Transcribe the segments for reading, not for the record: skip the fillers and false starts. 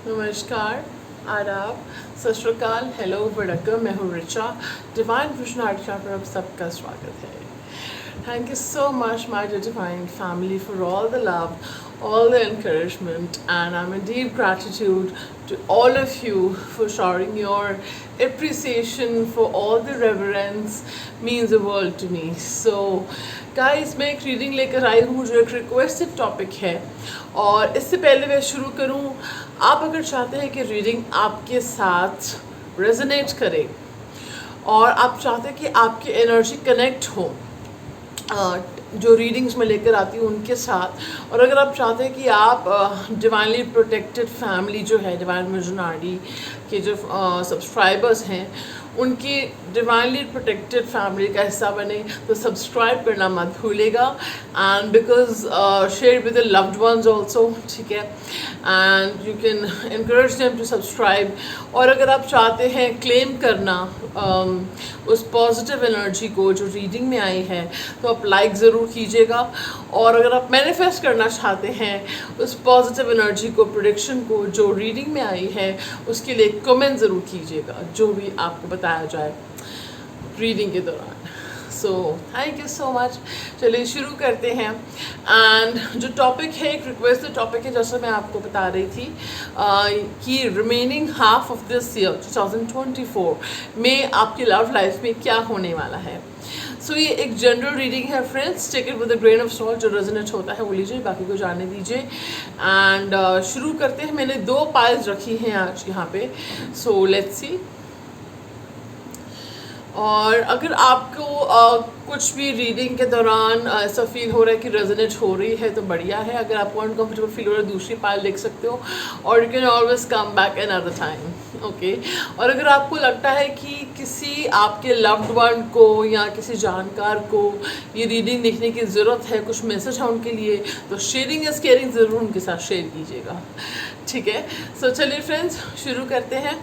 नमस्कार, आदाब, सत श्री अकाल, हेलो, वड़क्कम, मैं हूँ Richa. Divine vision art club पर आप सबका स्वागत है। Thank you so much, my dear divine family, for all the love, all the encouragement, and I'm in deep gratitude to all of you for showering your appreciation, for all the reverence means the world to me. So, guys, मैं एक reading लेकर आई हूँ जो एक requested topic है, और इससे पहले मैं शुरू करूँ, आप अगर चाहते हैं कि रीडिंग आपके साथ रेजोनेट करे और आप चाहते हैं कि आपकी एनर्जी कनेक्ट हो जो रीडिंग्स में लेकर आती हूँ उनके साथ, और अगर आप चाहते हैं कि आप डिवाइनली प्रोटेक्टेड फैमिली जो है डिवाइन विजन आरडी के जो सब्सक्राइबर्स हैं उनकी डिवाइनली प्रोटेक्टेड फैमिली का हिस्सा बने, तो सब्सक्राइब करना मत भूलेगा, and because share with the loved ones also, ठीक है, and you can encourage them to subscribe. और अगर आप चाहते हैं क्लेम करना उस पॉजिटिव एनर्जी को जो रीडिंग में आई है, तो आप लाइक ज़रूर कीजिएगा, और अगर आप मैनिफेस्ट करना चाहते हैं उस पॉजिटिव एनर्जी को, प्रेडिक्शन को जो रीडिंग में आई है, उसके लिए कमेंट ज़रूर कीजिएगा जो भी आपको बताया जाए रीडिंग के दौरान। सो थैंक यू सो मच। चलिए शुरू करते हैं। एंड जो टॉपिक है एक रिक्वेस्टेड टॉपिक है, जैसे मैं आपको बता रही थी कि remaining half of this year 2024 में आपकी लव लाइफ में क्या होने वाला है। सो ये एक जनरल रीडिंग है friends, take it with a grain of salt, जो रेजोनेट होता है वो लीजिए, बाकी को जाने दीजिए। एंड शुरू करते हैं। मैंने 2 पाइल्स रखी हैं आज यहाँ पे, सो लेट्स सी। और अगर आपको कुछ भी रीडिंग के दौरान ऐसा फील हो रहा है कि रेजोनेट हो रही है तो बढ़िया है। अगर आपको अनकम्फर्टेबल फील हो रहा है दूसरी पाइल देख सकते हो, और you can always come back another time, okay. और अगर आपको लगता है कि किसी आपके लव्ड वन को या किसी जानकार को ये रीडिंग देखने की ज़रूरत है, कुछ मैसेज है उनके लिए, तो शेयरिंग इज़ केयरिंग, ज़रूर उनके साथ शेयर कीजिएगा, ठीक है। सो चलिए फ्रेंड्स शुरू करते हैं।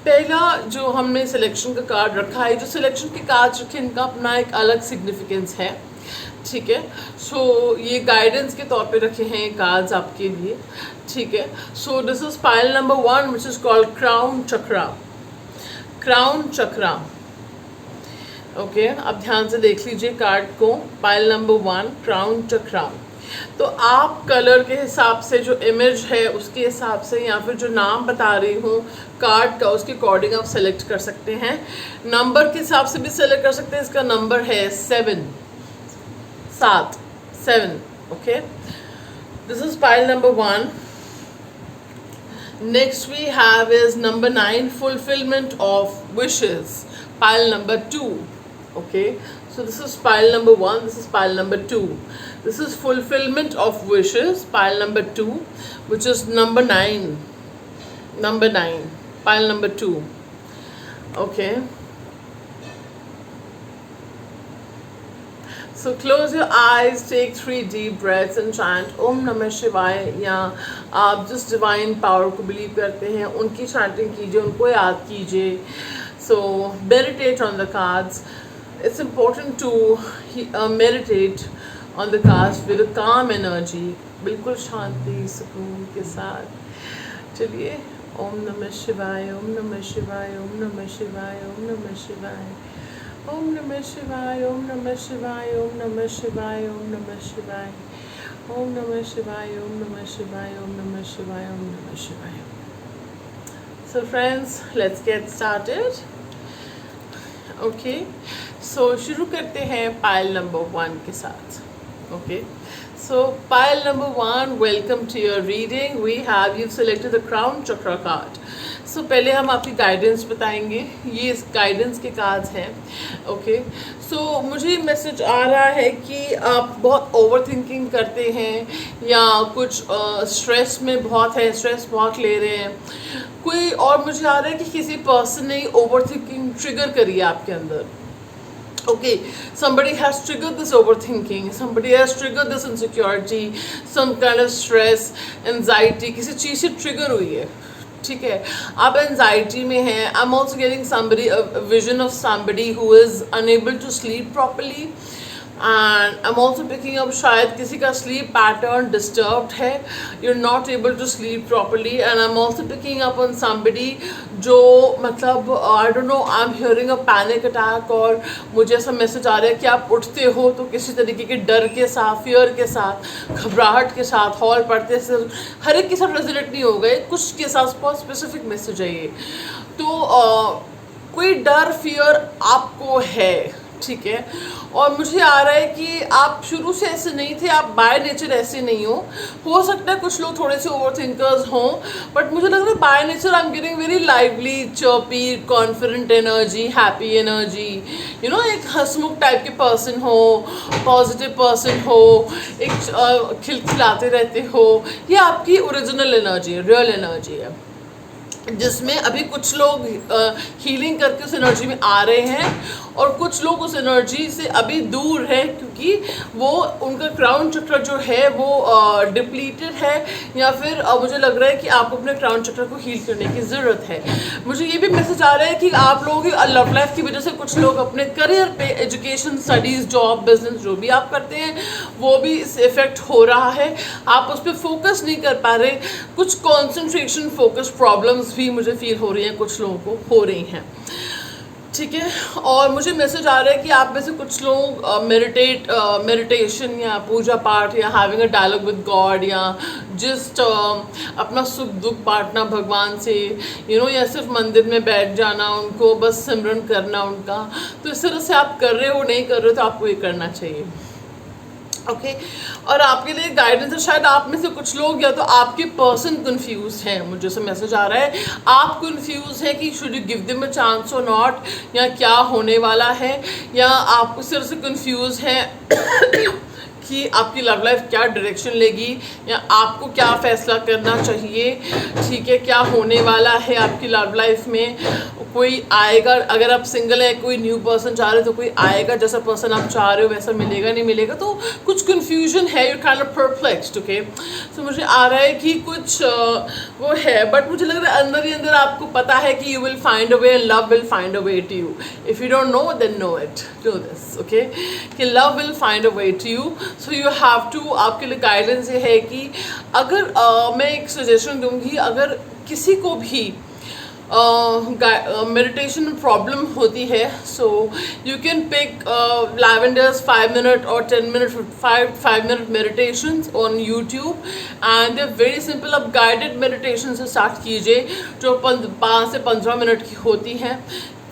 पहला जो हमने सिलेक्शन का कार्ड रखा है, जो सिलेक्शन के कार्ड रखे इनका अपना एक अलग सिग्निफिकेंस है, ठीक है। सो ये गाइडेंस के तौर पे रखे हैं ये कार्ड्स आपके लिए, ठीक है। So this is pile number 1 which is called crown chakra. Crown chakra, okay. अब ध्यान से देख लीजिए कार्ड को। पाइल नंबर 1 क्राउन चक्रा। तो आप कलर के हिसाब से जो इमेज है उसके हिसाब से, या फिर जो नाम बता रही हूँ कार्ड का उसके अकॉर्डिंग आप सेलेक्ट कर सकते हैं। नंबर के हिसाब से भी सेलेक्ट कर सकते हैं। इसका नंबर है 7, 7, okay. This is pile number 1। Next we have is number 9 fulfilment of wishes, pile number 2, okay. So this is pile number 1, this is pile number 2. This is fulfillment of wishes, pile number 2, which is number 9. Number 9, pile number 2, okay. So close your eyes, take 3 deep breaths and chant Om Namah Shivaya, या आप जिस divine power को believe करते हैं उनकी chanting कीजिए, उनको याद कीजिए। So meditate on the cards. It's important to meditate on the cards with a calm energy, बिल्कुल शांति सुकून के साथ। चलिए, ओम नमः शिवाय, ओम नमः शिवाय, ओम नमः शिवाय, ओम नमः शिवाय, ओम नमः शिवाय, ओम नमः शिवाय, ओम नमः शिवाय, ओम नमः शिवाय, ओम नमः शिवाय, ओम नमः शिवाय, ओम नमः शिवाय, ओम नमः शिवाय। So friends, let's get started. Okay, so शुरू करते हैं पाइल नंबर 1 के साथ, okay. So pile number 1, welcome to your reading. We have you selected the crown chakra card. So पहले हम आपकी गाइडेंस बताएंगे, ये इस गाइडेंस के कार्ड्स हैं, ओके। सो मुझे मैसेज आ रहा है कि आप बहुत ओवर थिंकिंग करते हैं या कुछ स्ट्रेस में बहुत है, स्ट्रेस बहुत ले रहे हैं कोई, और मुझे आ रहा है कि किसी पर्सन ने ओवर थिंकिंग ट्रिगर करी है आपके अंदर, okay. Somebody has triggered this overthinking, somebody has triggered this insecurity, some kind of stress, anxiety, किसी चीज़ से ट्रिगर हुई है, ठीक है। आप एनजाइटी में हैं। आई am also getting somebody, a vision of somebody who is unable to sleep properly, and I am also picking up शायद किसी का स्लीप पैटर्न डिस्टर्ब्ड है, you are not able to sleep properly. And I am also picking up on somebody जो मतलब I don't know, I am hearing a panic attack, और मुझे ऐसा message आ रहा है कि आप उठते हो तो किसी तरीके के डर के साथ, फियर के साथ, घबराहट के साथ, हॉल पढ़ते से हर एक के साथ रेजोनेट नहीं हो गए, कुछ के साथ बहुत स्पेसिफिक मैसेज है ये। तो कोई डर फियर आपको है, ठीक है। और मुझे आ रहा है कि आप शुरू से ऐसे नहीं थे, आप बाय नेचर ऐसे नहीं हो सकता है कुछ लोग थोड़े से ओवर थिंकर्स हों, बट मुझे लग रहा है by nature I am getting very lively, chirpy, confident energy, happy energy, you know, एक हंसमुख टाइप के पर्सन हो, पॉजिटिव पर्सन हो, एक खिलखिलाते रहते हो, ये आपकी ओरिजिनल एनर्जी है, रियल एनर्जी है, जिसमें अभी कुछ लोग हीलिंग करके उस एनर्जी में आ रहे हैं और कुछ लोग उस एनर्जी से अभी दूर है, क्योंकि वो उनका क्राउन चक्र जो है वो डिप्लीटेड है, या फिर मुझे लग रहा है कि आपको अपने क्राउन चक्र को हील करने की ज़रूरत है। मुझे ये भी मैसेज आ रहा है कि आप लोगों की लव लाइफ की वजह से कुछ लोग अपने करियर पे, एजुकेशन, स्टडीज़, जॉब, बिजनेस जो भी आप करते हैं वो भी इस इफेक्ट हो रहा है, आप उस पर फोकस नहीं कर पा रहे, कुछ कॉन्सेंट्रेशन फोकस प्रॉब्लम्स भी मुझे फील हो रही हैं, कुछ लोगों को हो रही हैं, ठीक है। और मुझे मैसेज आ रहा है कि आप में से कुछ लोग मेडिटेशन या पूजा पाठ या having a dialogue with God, या जस्ट अपना सुख दुख बांटना भगवान से, यू नो, या सिर्फ मंदिर में बैठ जाना, उनको बस सिमरन करना उनका, तो इस तरह से आप कर रहे हो, नहीं कर रहे हो, तो आपको ये करना चाहिए, ओके। और आपके लिए गाइडेंस है, शायद आप में से कुछ लोग या तो आपके पर्सन कंफ्यूज हैं, मुझे से मैसेज आ रहा है, आप कंफ्यूज हैं कि should you give them a chance और नॉट, या क्या होने वाला है, या आप उस तरह से कंफ्यूज हैं कि आपकी लव लाइफ क्या डायरेक्शन लेगी, या आपको क्या फ़ैसला करना चाहिए, ठीक है, क्या होने वाला है आपकी लव लाइफ में, कोई आएगा, अगर आप सिंगल है, कोई न्यू पर्सन चाह रहे हो तो कोई आएगा, जैसा पर्सन आप चाह रहे हो वैसा मिलेगा नहीं मिलेगा, तो कुछ कन्फ्यूजन है, you kind of perplexed, okay. So मुझे आ रहा है कि कुछ वो है, बट मुझे लग रहा है अंदर ही अंदर आपको पता है कि you will find a way, and love will find a way to you, if you don't know then know it, do this, okay, कि love will find a way to you, so you have to. आपके लिए guidance ये है कि अगर मैं एक suggestion दूंगी, अगर किसी को भी मेडिटेशन में प्रॉब्लम होती है, so you can pick lavenders 5 minute और 10 minute 5 minute meditations on YouTube, and they very simple. अब गाइडेड मेडिटेशन से स्टार्ट कीजिए जो 5 से 15 मिनट की होती हैं,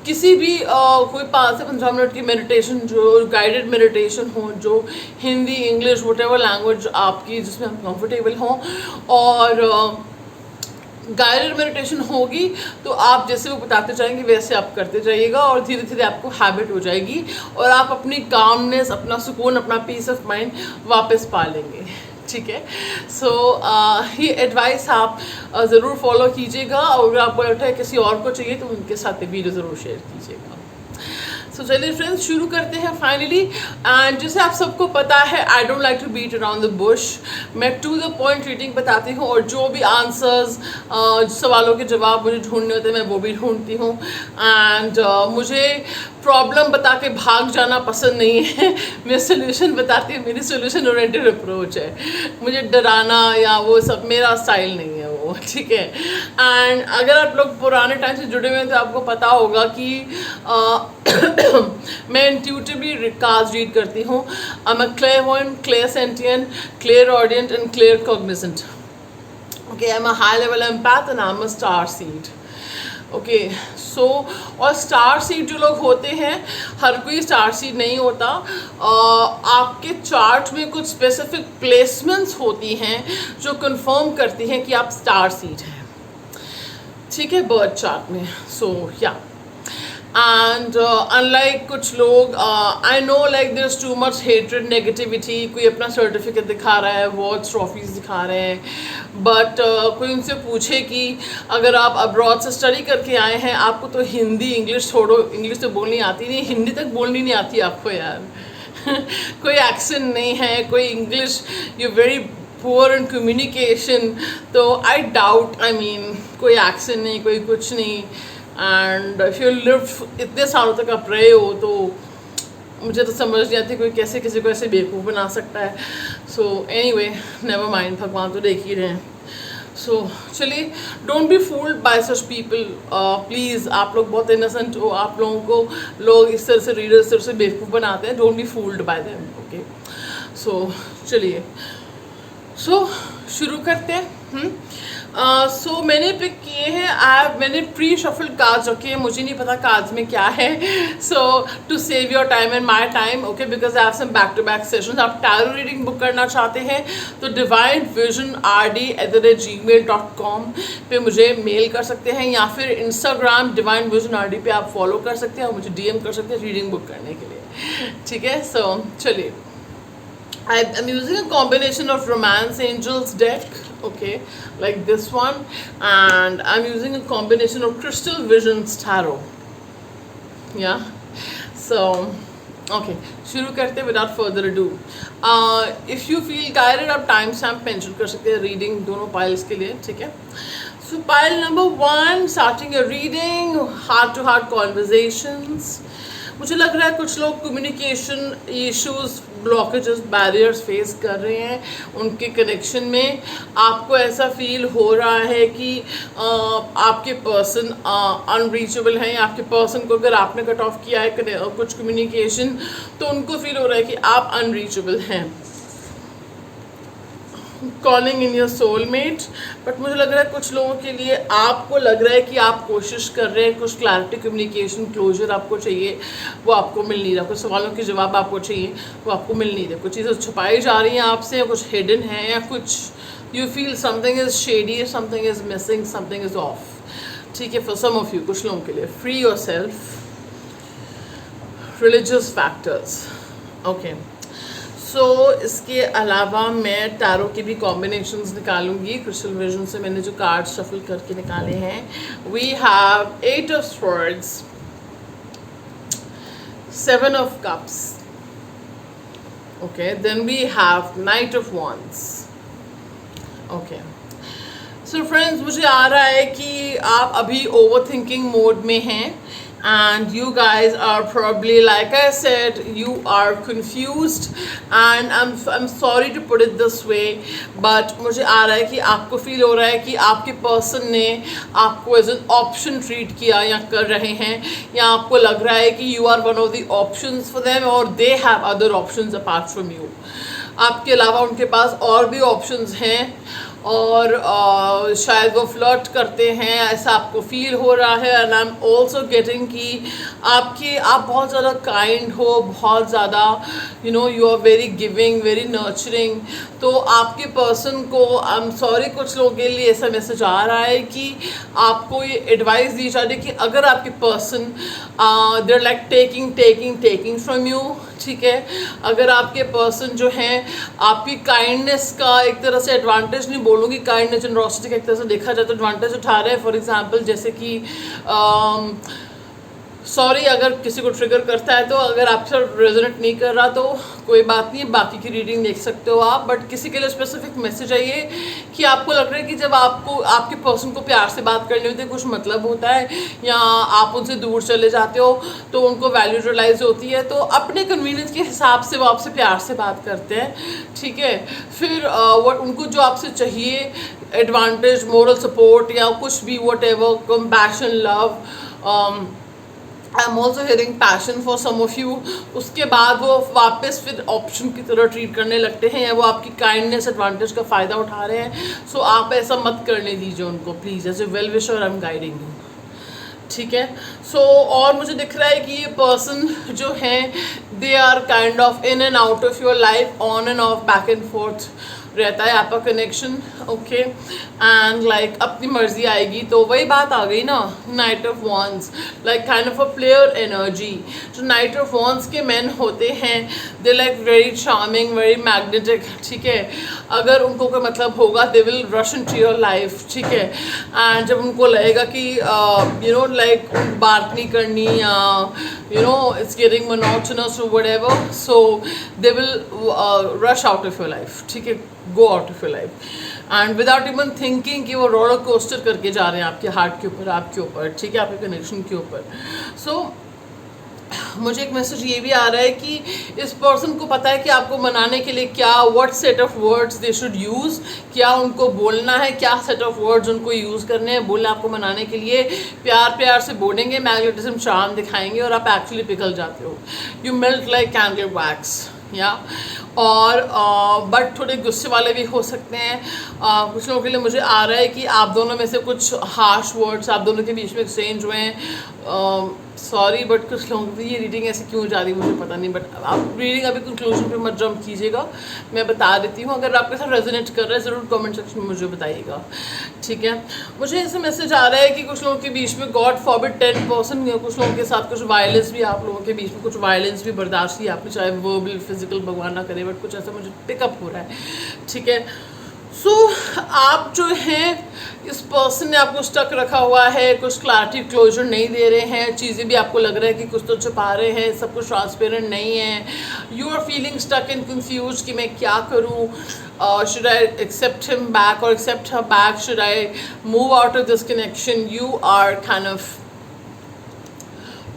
किसी भी कोई 5 से 15 मिनट की मेडिटेशन जो गाइडेड मेडिटेशन हो, जो हिंदी, इंग्लिश, वटेवर लैंग्वेज आपकी जिसमें आप कंफर्टेबल हों, और गाइडेड मेडिटेशन होगी तो आप जैसे वो बताते जाएंगे वैसे आप करते जाइएगा, और धीरे धीरे आपको हैबिट हो जाएगी, और आप अपनी कामनेस, अपना सुकून, अपना पीस ऑफ माइंड वापस पा लेंगे, ठीक है। सो ये एडवाइस आप ज़रूर फॉलो कीजिएगा, और अगर आपको लगता है किसी और को चाहिए तो उनके साथ वीडियो ज़रूर शेयर कीजिएगा। सो चलिए फ्रेंड्स, शुरू करते हैं फाइनली। एंड जैसे आप सबको पता है, I don't like to beat around the bush, मैं टू द पॉइंट रीडिंग बताती हूँ, और जो भी आंसर्स, सवालों के जवाब मुझे ढूंढने होते हैं मैं वो भी ढूंढती हूँ। एंड मुझे प्रॉब्लम बता के भाग जाना पसंद नहीं है, मैं सोल्यूशन बताती हूँ, मेरी सोल्यूशन ओरिएंटेड अप्रोच है, मुझे डराना या वो सब मेरा स्टाइल नहीं है वो, ठीक है। एंड अगर आप लोग पुराने टाइम से जुड़े हुए हैं तो आपको पता होगा कि मैं इंट्यूटिवली कार्ड्स रीड करती हूँ। I am a clairvoyant, clairsentient, clairaudient and clear cognizant, okay. I am a high level empath and I am a star seed, okay. So और स्टार सीड जो लोग होते हैं, हर कोई स्टार सीड नहीं होता, आपके चार्ट में कुछ स्पेसिफिक प्लेसमेंट्स होती हैं जो कंफर्म करती हैं कि आप स्टार सीड हैं, ठीक है, बर्थ चार्ट में। सो या एंड अनलाइक कुछ लोग, I know like there is too much hatred, negativity, कोई अपना सर्टिफिकेट दिखा रहा है, अवार्ड्स, ट्रॉफीज़ दिखा रहे हैं, बट कोई उनसे पूछे कि अगर आप अब्रॉड से स्टडी करके आए हैं, आपको तो हिंदी, इंग्लिश छोड़ो, इंग्लिश तो बोलनी आती नहीं, हिंदी तक बोलनी नहीं आती आपको यार कोई एक्सेंट नहीं है, कोई English, you very poor in communication, तो आई डाउट, आई मीन कोई एक्सेंट नहीं, कोई कुछ नहीं, एंड इफ यू लिव इतने सालों तक आप रहे हो तो मुझे तो समझ नहीं आती कोई कैसे किसी को ऐसे बेवकूफ़ बना सकता है. सो एनीवे, नेवर माइंड, भगवान तो देख ही रहे हैं. सो चलिए, don't be fooled bye such people please. आप लोग बहुत इनोसेंट हो, आप लोगों को लोग इस तरह से रीडर इस तरह से बेवकूफ़ बनाते हैं. Don't be fooled by them. Okay, so चलिए, सो शुरू करते हैं. सो मैंने पिक किए हैं, मैंने प्री शफल कार्ड्स रखे हैं. मुझे नहीं पता कार्ड्स में क्या है. So to save your time and my time, okay, because I have some back to back sessions. आप टैरो रीडिंग बुक करना चाहते हैं तो divinevisionrd@gmail.com पे मुझे मेल कर सकते हैं, या फिर इंस्टाग्राम divinevisionrd पे आप फॉलो कर सकते हैं और मुझे DM कर सकते हैं रीडिंग बुक करने के लिए. ठीक है, सो चलिए. I'm using a combination of Romance Angels deck, okay, like this one, and I'm using a combination of Crystal Visions Tarot. Yeah, so okay, शुरू करते without further ado. If you feel guided, आप time stamp mention कर सकते हैं reading दोनों piles के लिए. ठीक है, so pile number 1, starting a reading, heart to heart conversations. मुझे लग रहा है कुछ लोग communication issues, blockages, barriers face कर रहे हैं उनके कनेक्शन में. आपको ऐसा फील हो रहा है कि आपके पर्सन अनरीचेबल हैं, या आपके पर्सन को अगर आपने कट ऑफ किया है कुछ कम्युनिकेशन, तो उनको फील हो रहा है कि आप अनरीचेबल हैं. Calling in your soulmate. But मुझे लग रहा है कुछ लोगों के लिए आपको लग रहा है कि आप कोशिश कर रहे हैं, कुछ क्लैरिटी, कम्युनिकेशन, क्लोजर आपको चाहिए, वो आपको मिल नहीं रहा. कुछ सवालों के जवाब आपको चाहिए, वो आपको मिल नहीं रहे. कुछ चीज़ें छुपाई जा रही हैं आपसे, कुछ हिडन है, या कुछ you feel something is shady, something is missing, something is of. ठीक है, फॉर सम ऑफ यू, कुछ लोगों के लिए. Free yourself. Religious factors. Okay, so इसके अलावा मैं टैरो के भी कॉम्बिनेशंस निकालूंगी. क्रिस्टल विजन से मैंने जो कार्ड शफल करके निकाले हैं, we have 8 of swords, 7 of cups, okay, then we have knight of wands. Okay, so friends, मुझे आ रहा है कि आप अभी ओवर थिंकिंग मोड में हैं. And you guys are probably, like I said, you are confused, and I'm sorry to put it this way, but मुझे आ रहा है कि आपको फील हो रहा है कि आपके पर्सन ने आपको एज एन ऑप्शन ट्रीट किया या कर रहे हैं, या आपको लग रहा है कि you are one of the options for them, और they have other options apart from you. आपके अलावा उनके पास और भी ऑप्शंस हैं, और शायद वो फ्लर्ट करते हैं, ऐसा आपको फील हो रहा है. And I am also getting कि आप बहुत ज़्यादा काइंड हो, बहुत ज़्यादा you are very giving, very nurturing. तो आपके पर्सन को, आई एम सॉरी, कुछ लोगों के लिए ऐसा मैसेज आ रहा है कि आपको ये एडवाइस दी जा रही है कि अगर आपके person they are like taking from you. ठीक है, अगर आपके पर्सन जो हैं आपकी काइंडनेस का एक तरह से एडवांटेज, नहीं बोलूँगी काइंडनेस, जनरॉसिटी का एक तरह से देखा जाए तो एडवांटेज उठा रहे हैं. फॉर एग्जांपल, जैसे कि सॉरी अगर किसी को ट्रिगर करता है, तो अगर आपसे रेजोनेट नहीं कर रहा तो कोई बात नहीं, बाकी की रीडिंग देख सकते हो आप. बट किसी के लिए स्पेसिफिक मैसेज है ये कि आपको लग रहा है कि जब आपको आपके पर्सन को प्यार से बात करनी होती है, कुछ मतलब होता है, या आप उनसे दूर चले जाते हो तो उनको वैल्यू रियलाइज होती है, तो अपने कन्वीनियंस के हिसाब से वो आपसे प्यार से बात करते हैं. ठीक है, फिर उनको जो आपसे चाहिए, एडवांटेज, मोरल सपोर्ट, या कुछ भी, whatever, compassion, love, I am also hearing passion for some of you. उसके बाद वो वापस फिर ऑप्शन की तरह ट्रीट करने लगते हैं, या वो आपकी काइंडनेस, एडवांटेज का फ़ायदा उठा रहे हैं. सो आप ऐसा मत करने दीजिए उनको please. As a well wisher I am guiding you. ठीक है, सो और मुझे दिख रहा है कि ये पर्सन जो हैं, they are kind of in and out of your life, on and off, back and forth रहता है आपका कनेक्शन. ओके, एंड लाइक अपनी मर्जी आएगी, तो वही बात आ गई ना, knight of wands, like kind of a player energy. जो नाइट ऑफ वॉन्ड्स के मैन होते हैं, they like very charming, very magnetic. ठीक है, अगर उनको कोई मतलब होगा, they will rush in to your life. ठीक है, एंड जब उनको लगेगा कि लाइक बात नहीं करनी, या इट्स गेटिंग मोनोटोनस और whatever, so they will rush out of your life. ठीक है, go out of your life, and without even thinking कि वो रोलर कोस्टर करके जा रहे हैं आपके हार्ट के ऊपर, आपके ऊपर. ठीक है, आपके कनेक्शन के ऊपर. सो मुझे एक मैसेज ये भी आ रहा है कि इस पर्सन को पता है कि आपको मनाने के लिए क्या what set of words they should use, क्या उनको बोलना है, क्या सेट ऑफ वर्ड्स उनको यूज़ करने हैं। बोलना आपको मनाने के लिए प्यार प्यार से बोलेंगे, मैग्नेटिज्म चार्म दिखाएंगे और आप एक्चुअली पिघल जाते हो। You melt like candle wax या और बट थोड़े गुस्से वाले भी हो सकते हैं। कुछ लोगों के लिए मुझे आ रहा है कि आप दोनों में से कुछ हार्श वर्ड्स आप दोनों के बीच में एक्सचेंज हुए हैं। सॉरी बट कुछ लोगों की ये रीडिंग ऐसे क्यों जा रही है मुझे पता नहीं, बट आप रीडिंग अभी कंक्लूजन पे मत जंप कीजिएगा, मैं बता देती हूँ। अगर आपके साथ रेजोनेट कर रहा है ज़रूर कमेंट सेक्शन में मुझे बताइएगा, ठीक है। मुझे ऐसे मैसेज आ रहा है कि कुछ लोगों के बीच में गॉड फॉरबिड 10%, कुछ लोगों के साथ कुछ वायलेंस भी, आप लोगों के बीच में कुछ वायलेंस भी बर्दाश्त की आपने, चाहे वर्बल फिजिकल भगवान ना करे, बट कुछ ऐसा मुझे पिकअप हो रहा है, ठीक है। सो आप जो हैं इस पर्सन ने आपको स्टक रखा हुआ है, कुछ क्लैरिटी क्लोजर नहीं दे रहे हैं, चीज़ें भी आपको लग रहा है कि कुछ तो छुपा रहे हैं, सब कुछ ट्रांसपेरेंट नहीं है। You are feeling stuck and confuse कि मैं क्या करूँ, should I accept him back और accept her back, should I move out of this connection. You are kind of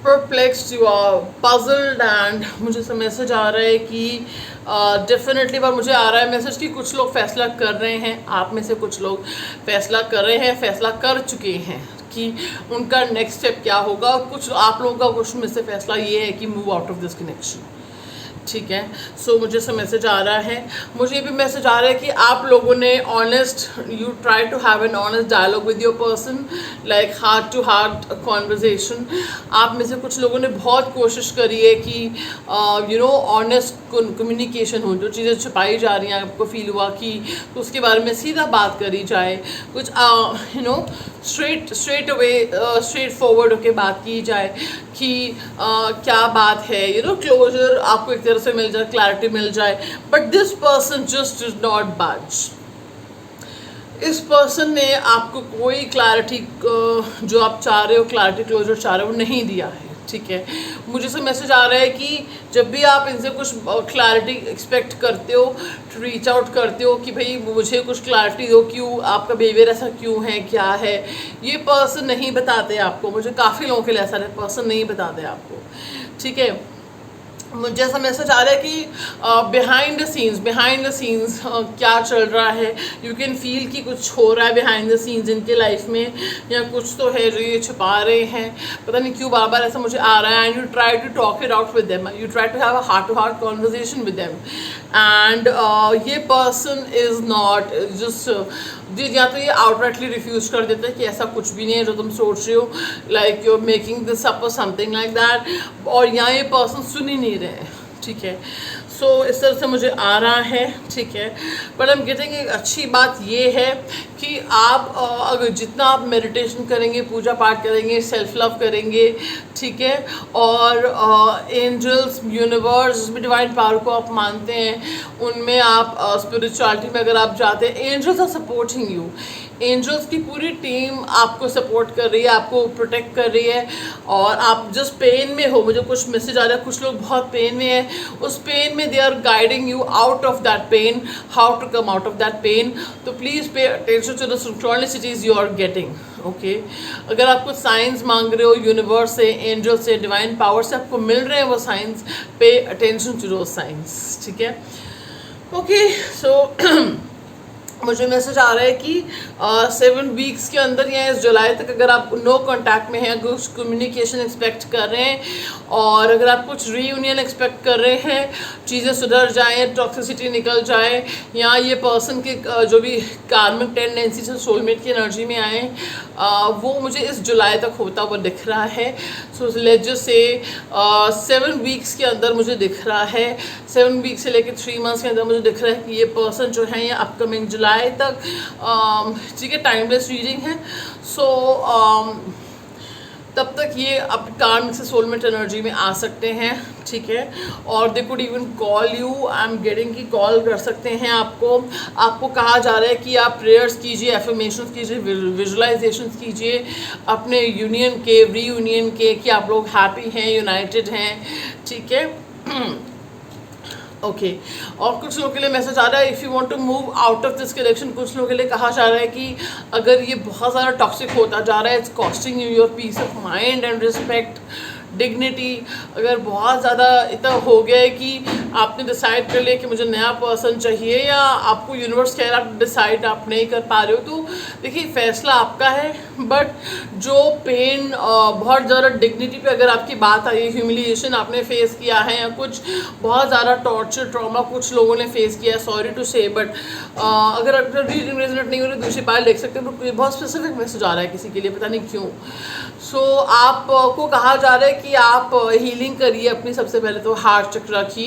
perplexed, you are puzzled and मुझे सब message आ रहा है कि डेफिनेटली पर मुझे आ रहा है मैसेज कि कुछ लोग फैसला कर रहे हैं, आप में से कुछ लोग फैसला कर रहे हैं, फैसला कर चुके हैं कि उनका नेक्स्ट स्टेप क्या होगा। कुछ आप लोगों का कुछ में से फैसला ये है कि move out of this connection, ठीक है। सो मुझे से मैसेज आ रहा है, मुझे भी मैसेज आ रहा है कि आप लोगों ने honest, you try to have an honest dialogue with your person, like heart to heart conversation. आप में से कुछ लोगों ने बहुत कोशिश करी है कि यू नो ऑनेस्ट कम्युनिकेशन हो, जो चीज़ें छुपाई जा रही हैं आपको फील हुआ कि तो उसके बारे में सीधा बात करी जाए, कुछ you know straight away straight forward होकर बात की जाए कि क्या बात है, यू नो क्लोजर आपको एक तरह से मिल जाए, क्लैरिटी मिल जाए। But this person just is not बज। इस पर्सन ने आपको कोई क्लैरिटी जो आप चाह रहे हो, क्लैरिटी क्लोजर चाह रहे हो, नहीं दिया है, ठीक है। मुझे से मैसेज आ रहा है कि जब भी आप इनसे कुछ क्लैरिटी एक्सपेक्ट करते हो, रीच आउट करते हो कि भाई मुझे कुछ क्लैरिटी दो, क्यों आपका बिहेवियर ऐसा क्यों है, क्या है, ये पर्सन नहीं बताते आपको। मुझे काफ़ी लोगों के लिए ऐसा पर्सन नहीं बताते आपको, ठीक है। मुझे ऐसा मैसेज आ रहा है कि बिहाइंड द सीन्स क्या चल रहा है, यू कैन फील कि कुछ हो रहा है बिहाइंड द सीन्स इनके लाइफ में, या कुछ तो है जो ये छुपा रहे हैं, पता नहीं क्यों बार बार ऐसा मुझे आ रहा है। And you try to talk it out with them, you try to have a heart to heart conversation with them, and ये पर्सन इज़ नॉट जस्ट या तो ये आउटराइटली रिफ्यूज कर देता है कि ऐसा कुछ भी नहीं है जो तुम सोच रहे हो, like you are making this up और समथिंग लाइक दैट, और यहाँ ये पर्सन सुन ही नहीं रहे हैं, ठीक है। सो इस तरह से मुझे आ रहा है, ठीक है। बट हम कहते हैं कि अच्छी बात ये है कि आप अगर जितना आप मेडिटेशन करेंगे, पूजा पाठ करेंगे, सेल्फ लव करेंगे, ठीक है, और एंजल्स, यूनिवर्स, डिवाइन पावर को आप मानते हैं, उनमें आप स्पिरिचुअलिटी में अगर आप जाते हैं, angels are supporting you. Angels की पूरी टीम आपको सपोर्ट कर रही है, आपको प्रोटेक्ट कर रही है, और आप जिस पेन में हो, मुझे कुछ मैसेज आ रहा है कुछ लोग बहुत पेन में हैं, उस पेन में they are guiding you out of that pain, how to come out of that pain. तो please pay attention to the synchronicities you are getting, okay. अगर आप कुछ साइंस मांग रहे हो यूनिवर्स से, एंजल से, डिवाइन पावर से आपको मिल रहे हैं वो साइंस, पे अटेंशन टू दो साइंस, ठीक है, ओके। सो मुझे मैसेज आ रहा है कि 7 वीक्स के अंदर या इस जुलाई तक अगर आप नो कांटेक्ट में हैं, कुछ कम्युनिकेशन एक्सपेक्ट कर रहे हैं, और अगर आप कुछ रीयूनियन एक्सपेक्ट कर रहे हैं, चीज़ें सुधर जाएं, टॉक्सिसिटी निकल जाए, या ये पर्सन के जो भी कार्मिक टेंडेंसी से सोलमेट की एनर्जी में आए, वो मुझे इस जुलाई तक होता हुआ दिख रहा है। So let's just say 7 weeks के अंदर मुझे दिख रहा है, 7 वीक से लेकर 3 मंथ्स के अंदर मुझे दिख रहा है कि ये पर्सन जो है ये अपकमिंग जुलाई तक, ठीक है, टाइमलेस रीडिंग है। सो तब तक ये अब कार्मिक से सोलमेट एनर्जी में आ सकते हैं, ठीक है। और they could even call you, I am getting की कॉल कर सकते हैं आपको कहा जा रहा है कि आप प्रेयर्स कीजिए, एफर्मेशंस कीजिए, विजुलाइजेशंस कीजिए अपने यूनियन के, रीयूनियन के, कि आप लोग हैप्पी हैं, यूनाइटेड हैं, ठीक है, ओके। और कुछ लोगों के लिए मैसेज आ रहा है if you want to move out of this connection, कुछ लोगों के लिए कहा जा रहा है कि अगर ये बहुत ज़्यादा टॉक्सिक होता जा रहा है, it's costing you your peace of mind and respect, dignity अगर बहुत ज़्यादा इतना हो गया है कि आपने डिसाइड कर लिया कि मुझे नया पर्सन चाहिए, या आपको यूनिवर्स कह रहा है आप डिसाइड आप नहीं कर पा रहे हो, तो देखिए फैसला आपका है। बट जो पेन बहुत ज़्यादा डिग्निटी पे अगर आपकी बात आई, ह्यूमिलिएशन आपने फेस किया है, या कुछ बहुत ज़्यादा टॉर्चर ट्रॉमा कुछ लोगों ने फेस किया है, सॉरी टू से, बट अगर रीडिंग रेजोनेट नहीं हो रही दूसरी बार देख सकते हो, तो बहुत स्पेसिफिक मैसेज आ रहा है किसी के लिए, पता नहीं क्यों। सो आपको कहा जा रहा है कि आप हीलिंग करिए अपनी, सबसे पहले तो हार्ट चक्र की,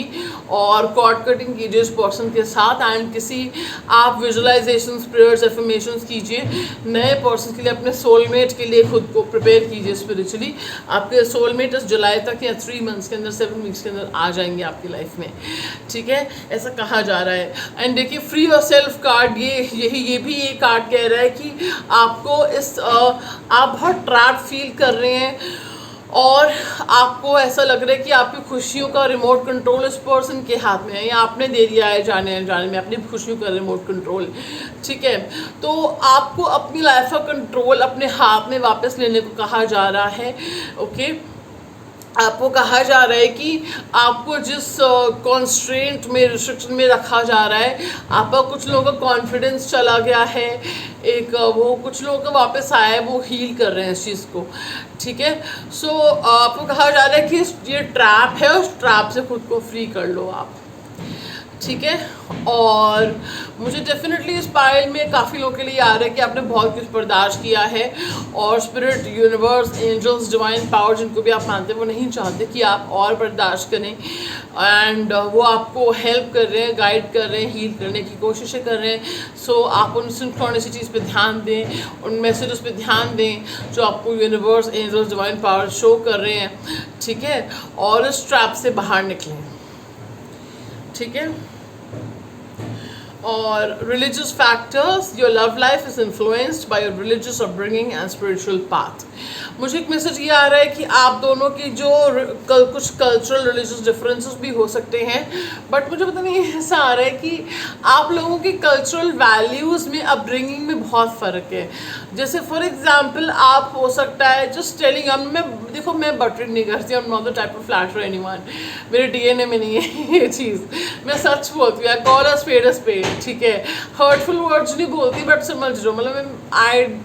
और कॉर्ड कटिंग कीजिए उस पर्सन के साथ, एंड किसी आप विजुअलाइजेशंस, प्रेयर्स, एफर्मेशंस कीजिए नए पर्सन के लिए, अपने सोलमेट के लिए खुद को प्रिपेयर कीजिए स्पिरिचुअली। आपके सोलमेट इस जुलाई तक या 3 मंथ्स के अंदर, 7 वीक्स के अंदर आ जाएंगे आपकी लाइफ में, ठीक है, ऐसा कहा जा रहा है। एंड देखिए फ्री योर सेल्फ कार्ड, ये भी ये कार्ड कह रहा है कि आपको आप बहुत ट्रैप फील कर रहे हैं, और आपको ऐसा लग रहा है कि आपकी खुशियों का रिमोट कंट्रोल इस पर्सन के हाथ में है, या आपने दे दिया है जाने में अपनी खुशियों का रिमोट कंट्रोल, ठीक है। तो आपको अपनी लाइफ का कंट्रोल अपने हाथ में वापस लेने को कहा जा रहा है, ओके। आपको कहा जा रहा है कि आपको जिस कॉन्स्ट्रेंट में, रिस्ट्रिक्शन में रखा जा रहा है, आपका कुछ लोगों का कॉन्फिडेंस चला गया है, एक वो कुछ लोगों का वापस आया है, वो हील कर रहे हैं इस चीज़ को, ठीक है। सो आपको कहा जा रहा है कि ये ट्रैप है, उस ट्रैप से खुद को फ्री कर लो आप, ठीक है। और मुझे डेफिनेटली इस पाइल में काफ़ी लोगों के लिए आ रहा है कि आपने बहुत कुछ बर्दाश्त किया है, और spirit, universe, angels, divine power जिनको भी आप मानते हैं, वो नहीं चाहते कि आप और बर्दाश्त करें, एंड वो आपको हेल्प कर रहे हैं, गाइड कर रहे हैं, हील करने की कोशिशें कर रहे हैं। सो आप उन सिंक्रोनिसिटी चीज़ पे ध्यान दें, उन मैसेजेस पे ध्यान दें जो आपको universe, angels, divine power show कर रहे हैं, ठीक है, और इस ट्रैप से बाहर निकलें, ठीक है। और religious factors, your love life is influenced by your religious upbringing and spiritual path. मुझे एक मैसेज ये आ रहा है कि आप दोनों की जो कुछ कल्चरल रिलीजियस डिफरेंसेस भी हो सकते हैं, बट मुझे पता नहीं ऐसा आ रहा है कि आप लोगों की कल्चरल वैल्यूज़ में, अपब्रिंगिंग में बहुत फ़र्क है। जैसे फॉर एग्जांपल आप हो सकता है जस्ट टेलिंग, मैं बटरिंग नहीं करती, I am not the type of flatter anyone, मेरे डीएनए में नहीं है ये चीज़, मैं सच बोलती हूँ, आई कॉल अ स्पेड, ठीक है। हर्टफुल वर्ड्स नहीं बोलती, बट समझ लो, मतलब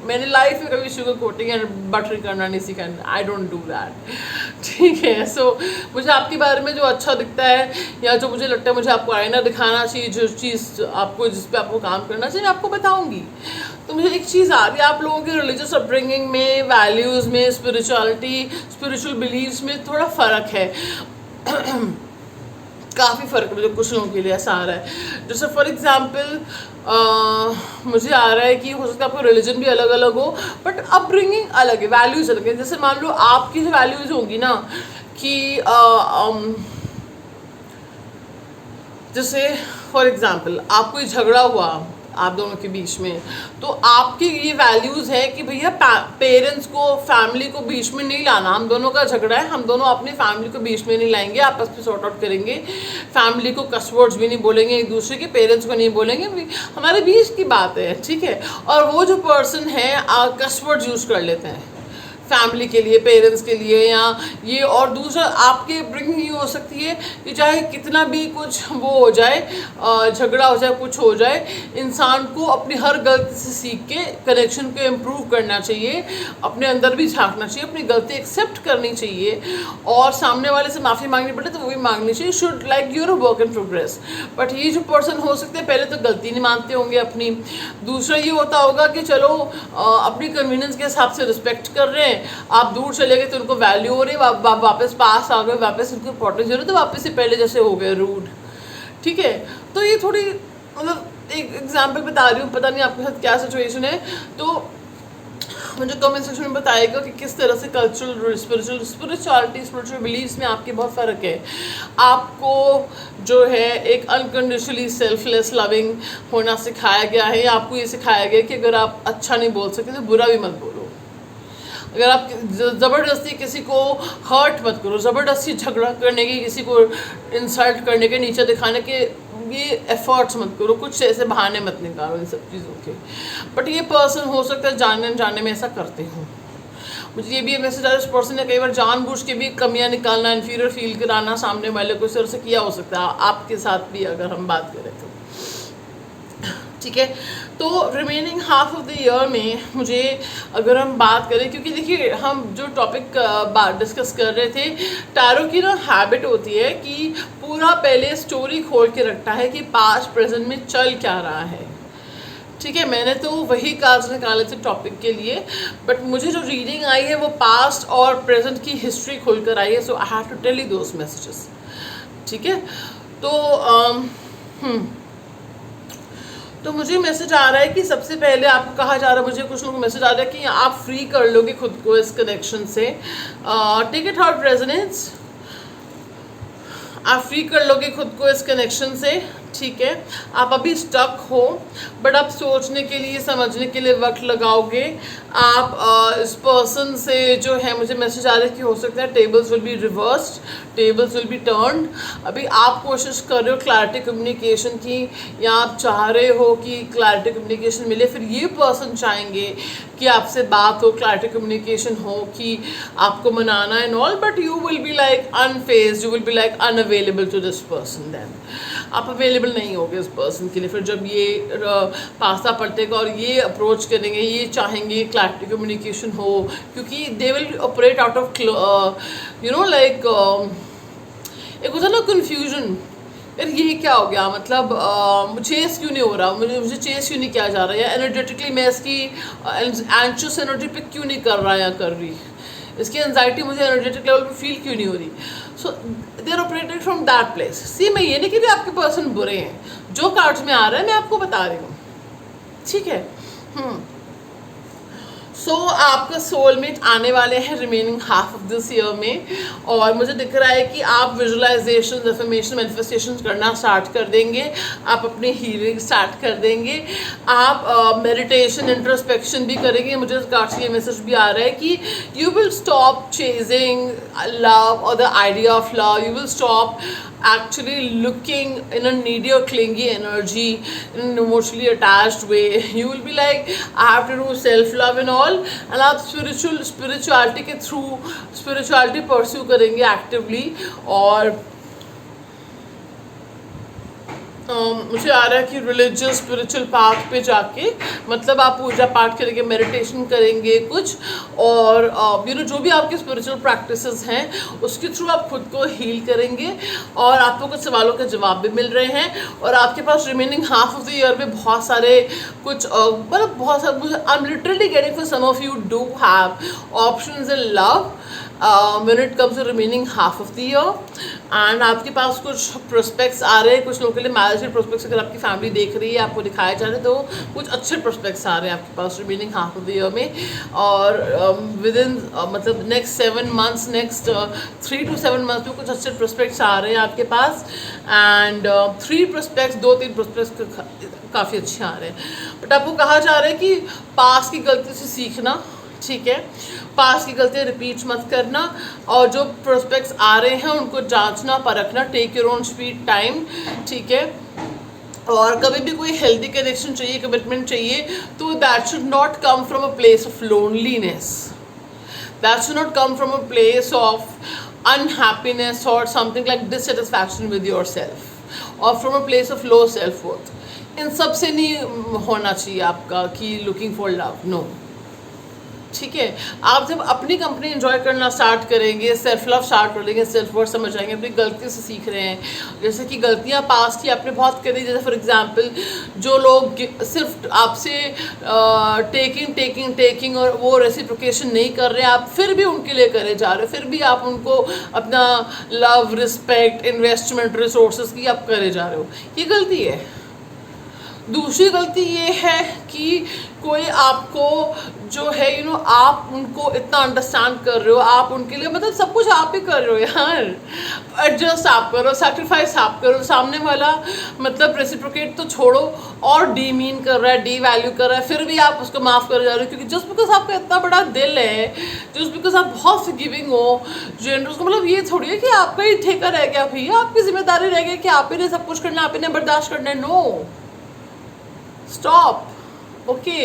मैंने लाइफ में कभी शुगर कोटिंग एंड बटरिंग करना नहीं सीखा, आई डोंट डू दैट, ठीक है। सो मुझे आपके बारे में जो अच्छा दिखता है, या जो मुझे लगता है मुझे आपको आईना दिखाना चाहिए, जो चीज़ आपको, जिस पे आपको काम करना चाहिए, मैं आपको बताऊंगी। तो मुझे एक चीज़ आ रही है, आप लोगों की रिलीजियस अपब्रिंगिंग में, वैल्यूज़ में, स्पिरिचुअलिटी, स्पिरिचुअल बिलीव्स में थोड़ा फ़र्क है काफ़ी फ़र्क है, मुझे कुछ लोगों के लिए ऐसा आ रहा है। जैसे फॉर एग्जांपल मुझे आ रहा है कि हो सकता है आपको रिलीजन भी अलग अलग हो, बट अपब्रिंगिंग अलग है, वैल्यूज़ अलग है। जैसे मान लो आपकी जो वैल्यूज़ होंगी ना कि जैसे फॉर एग्जांपल आप कोई झगड़ा हुआ आप दोनों के बीच में, तो आपकी ये वैल्यूज़ है कि भैया पेरेंट्स को, फैमिली को बीच में नहीं लाना, हम दोनों का झगड़ा है, हम दोनों अपनी फैमिली को बीच में नहीं लाएंगे, आपस में सॉर्ट आउट करेंगे, फैमिली को कस वर्ड्स भी नहीं बोलेंगे एक दूसरे के, पेरेंट्स को नहीं बोलेंगे, हमारे बीच की बात है, ठीक है। और वो जो पर्सन है कस वर्ड्स यूज़ कर लेते हैं फैमिली के लिए, पेरेंट्स के लिए, या ये, और दूसरा आपके ब्रिंग ही हो सकती है कि चाहे कितना भी कुछ वो हो जाए, झगड़ा हो जाए, कुछ हो जाए, इंसान को अपनी हर गलती से सीख के कनेक्शन को इम्प्रूव करना चाहिए, अपने अंदर भी झांकना चाहिए, अपनी गलती एक्सेप्ट करनी चाहिए, और सामने वाले से माफ़ी मांगनी पड़े तो वो भी मांगनी चाहिए, should like your work in progress. But ये जो पर्सन हो सकते हैं पहले तो गलती नहीं मानते होंगे अपनी, दूसरा ये होता होगा कि चलो अपनी कन्वीनियंस के हिसाब से रिस्पेक्ट कर रहे हैं, आप दूर चले गए तो उनको वैल्यू हो रही, वापस पास आ गए, वापस उनको इंपॉर्टेंस हो रही, तो वापस से पहले जैसे हो गए रूड, ठीक है। तो ये थोड़ी, मतलब एक एग्जांपल बता रही हूँ, पता नहीं आपके साथ क्या सिचुएशन है, तो मुझे कमेंट सेक्शन में बताएगा कि किस तरह से कल्चरल, स्पिरिचुअलिटी, स्पिरिचुअल बिलीव्स में आपके बहुत फ़र्क है। आपको जो है एक अनकंडीशनली सेल्फलेस लविंग होना सिखाया गया है, या आपको ये सिखाया गया है कि अगर आप अच्छा नहीं बोल सकते तो बुरा भी मत बोलो, अगर आप ज़बरदस्ती किसी को हर्ट मत करो, ज़बरदस्ती झगड़ा करने की, किसी को इंसल्ट करने के, नीचे दिखाने के ये एफर्ट्स मत करो, कुछ ऐसे बहाने मत निकालो इन सब चीज़ों के। बट ये पर्सन हो सकता है जानने अनजाने में ऐसा करते हो, मुझे ये भी मैसेज आया, उस पर्सन ने कई बार जानबूझ के भी कमियां निकालना, इन्फीरियर फील कराना सामने वाले को, सिर से किया हो सकता है आपके साथ भी अगर हम बात करें तो। ठीक है, तो remaining half of the year में मुझे अगर हम बात करें, क्योंकि देखिए हम जो टॉपिक डिस्कस कर रहे थे, टैरो की ना हैबिट होती है कि पूरा पहले स्टोरी खोल के रखता है कि पास्ट प्रेजेंट में चल क्या रहा है। ठीक है, मैंने तो वही कार्ड्स निकाले थे टॉपिक के लिए, बट मुझे जो रीडिंग आई है वो पास्ट और प्रेजेंट की हिस्ट्री खोल कर आई है, so I have to tell you those messages. ठीक है, तो मुझे मैसेज आ रहा है कि सबसे पहले आपको कहा जा रहा है, मुझे कुछ लोग मैसेज आ रहा है कि आप फ्री कर लोगे खुद को इस कनेक्शन से। टेक इट आउट रेजोनेंस, आप फ्री कर लोगे खुद को इस कनेक्शन से। ठीक है, आप अभी स्टक हो, बट आप सोचने के लिए, समझने के लिए वक्त लगाओगे। आप इस पर्सन से जो है, मुझे मैसेज आ रहा है कि हो सकता है tables will be reversed, tables will be turned. अभी आप कोशिश कर रहे हो क्लैरिटी कम्युनिकेशन की, या आप चाह रहे हो कि क्लैरिटी कम्युनिकेशन मिले, फिर ये पर्सन चाहेंगे कि आपसे बात हो, क्लैरिटी कम्युनिकेशन हो, कि आपको मनाना and all, but you will be like unfazed, you will be like unavailable to this person. Then आप अवेलेबल नहीं होगे उस पर्सन के लिए। फिर जब ये पास्ता पलटेगा और ये अप्रोच करेंगे, ये चाहेंगे क्लैरिटी कम्युनिकेशन हो, क्योंकि they will operate out of you know like एक होता ना कन्फ्यूजन, यार ये क्या हो गया, मतलब चेस क्यों नहीं हो रहा, मुझे चेस क्यों नहीं किया जा रहा है, या एनर्जेटिकली मैं इसकी एंशियस एनर्जी पे क्यों नहीं कर रहा या कर रही, इसकी एंजाइटी मुझे एनर्जेटिक लेवल पे फील क्यों नहीं हो रही। So they are operated from that place. See, मैं ये नहीं कि भी आपके पर्सन बुरे हैं, जो कार्ड्स में आ रहा है मैं आपको बता रही हूँ। ठीक है, सो आपका सोलमेट आने वाले हैं remaining half of this year में, और मुझे दिख रहा है कि आप विजुअलाइजेशन, अफर्मेशन, मैनिफेस्टेशन करना स्टार्ट कर देंगे, आप अपनी हीलिंग स्टार्ट कर देंगे, आप मेडिटेशन, इंट्रोस्पेक्शन भी करेंगे। मुझे इस कार्ड से ये मैसेज भी आ रहा है कि you will stop chasing love और the idea of love, you will stop actually looking in a needy or clingy energy, in an emotionally attached way. You will be like, I have to do self love and all, and आप spirituality के through spirituality pursue करेंगे actively। और मुझे आ रहा है कि religious spiritual path पे जाके, मतलब आप पूजा पाठ करेंगे, मेडिटेशन करेंगे कुछ, और यू नो जो भी आपके स्पिरिचुअल प्रैक्टिसेस हैं उसके थ्रू आप खुद को हील करेंगे, और आपको कुछ सवालों के जवाब भी मिल रहे हैं। और आपके पास remaining half of the year में बहुत सारे कुछ मतलब बहुत सारे, I am literally getting for some of you do have options in love when it comes to remaining half of the year, and आपके पास कुछ प्रोस्पेक्ट्स आ रहे हैं, कुछ लोगों के लिए मैरिज के प्रोस्पेक्ट्स, अगर आपकी फैमिली देख रही है, आपको दिखाए जा रहे हैं, तो कुछ अच्छे प्रोस्पेक्ट्स आ रहे हैं आपके पास remaining half of the year में। और विद इन मतलब next 7 months, next 3 to 7 months में कुछ अच्छे प्रोस्पेक्ट्स आ रहे हैं आपके पास, एंड 3 प्रोस्पेक्ट्स, 2-3 प्रोस्पेक्ट्स काफ़ी अच्छे आ रहे हैं। बट आपको कहा जा रहा है कि पास की गलती से सीखना, ठीक है, पास की गलतियाँ रिपीट मत करना, और जो प्रोस्पेक्ट्स आ रहे हैं उनको जांचना, परखना, take your own sweet time. ठीक है, और कभी भी कोई हेल्दी कनेक्शन चाहिए, कमिटमेंट चाहिए, तो that should not come from a place of loneliness, that should not come from a place of unhappiness और something like dissatisfaction with yourself, और from a place of low self worth. इन सब से नहीं होना चाहिए आपका कि लुकिंग फॉर लव, नो। ठीक है, आप जब अपनी कंपनी एंजॉय करना स्टार्ट करेंगे, सेल्फ लव स्टार्ट कर लेंगे, सेल्फ वर्थ समझ आएंगे, अपनी गलतियों से सीख रहे हैं, जैसे कि गलतियाँ पास्ट की आपने बहुत करी, जैसे फॉर एग्जांपल जो लोग सिर्फ आपसे टेकिंग और वो रेसिप्रोकेशन नहीं कर रहे, आप फिर भी उनके लिए करे जा रहे हो, फिर भी आप उनको अपना लव, रिस्पेक्ट, इन्वेस्टमेंट, रिसोर्सेज की आप करे जा रहे हो, ये गलती है। दूसरी गलती ये है कि कोई आपको जो है आप उनको इतना अंडरस्टैंड कर रहे हो, आप उनके लिए मतलब सब कुछ आप ही कर रहे हो यार, एडजस्ट आप करो, सैक्रिफाइस आप करो, सामने वाला मतलब रेसिप्रोकेट तो छोड़ो और डीमीन कर रहा है, डी वैल्यू कर रहा है, फिर भी आप उसको माफ़ कर जा रहे हो, क्योंकि जस्ट बिकॉज आपका इतना बड़ा दिल है, जस्ट बिकॉज आप बहुत फॉरगिविंग हो, जेनरस को, मतलब ये थोड़ी है कि आपका ही ठेका रह गया भैया, आपकी जिम्मेदारी रह गई कि आप ही ने सब कुछ करना, आप ही ने बर्दाश्त करना है। No, stop, okay.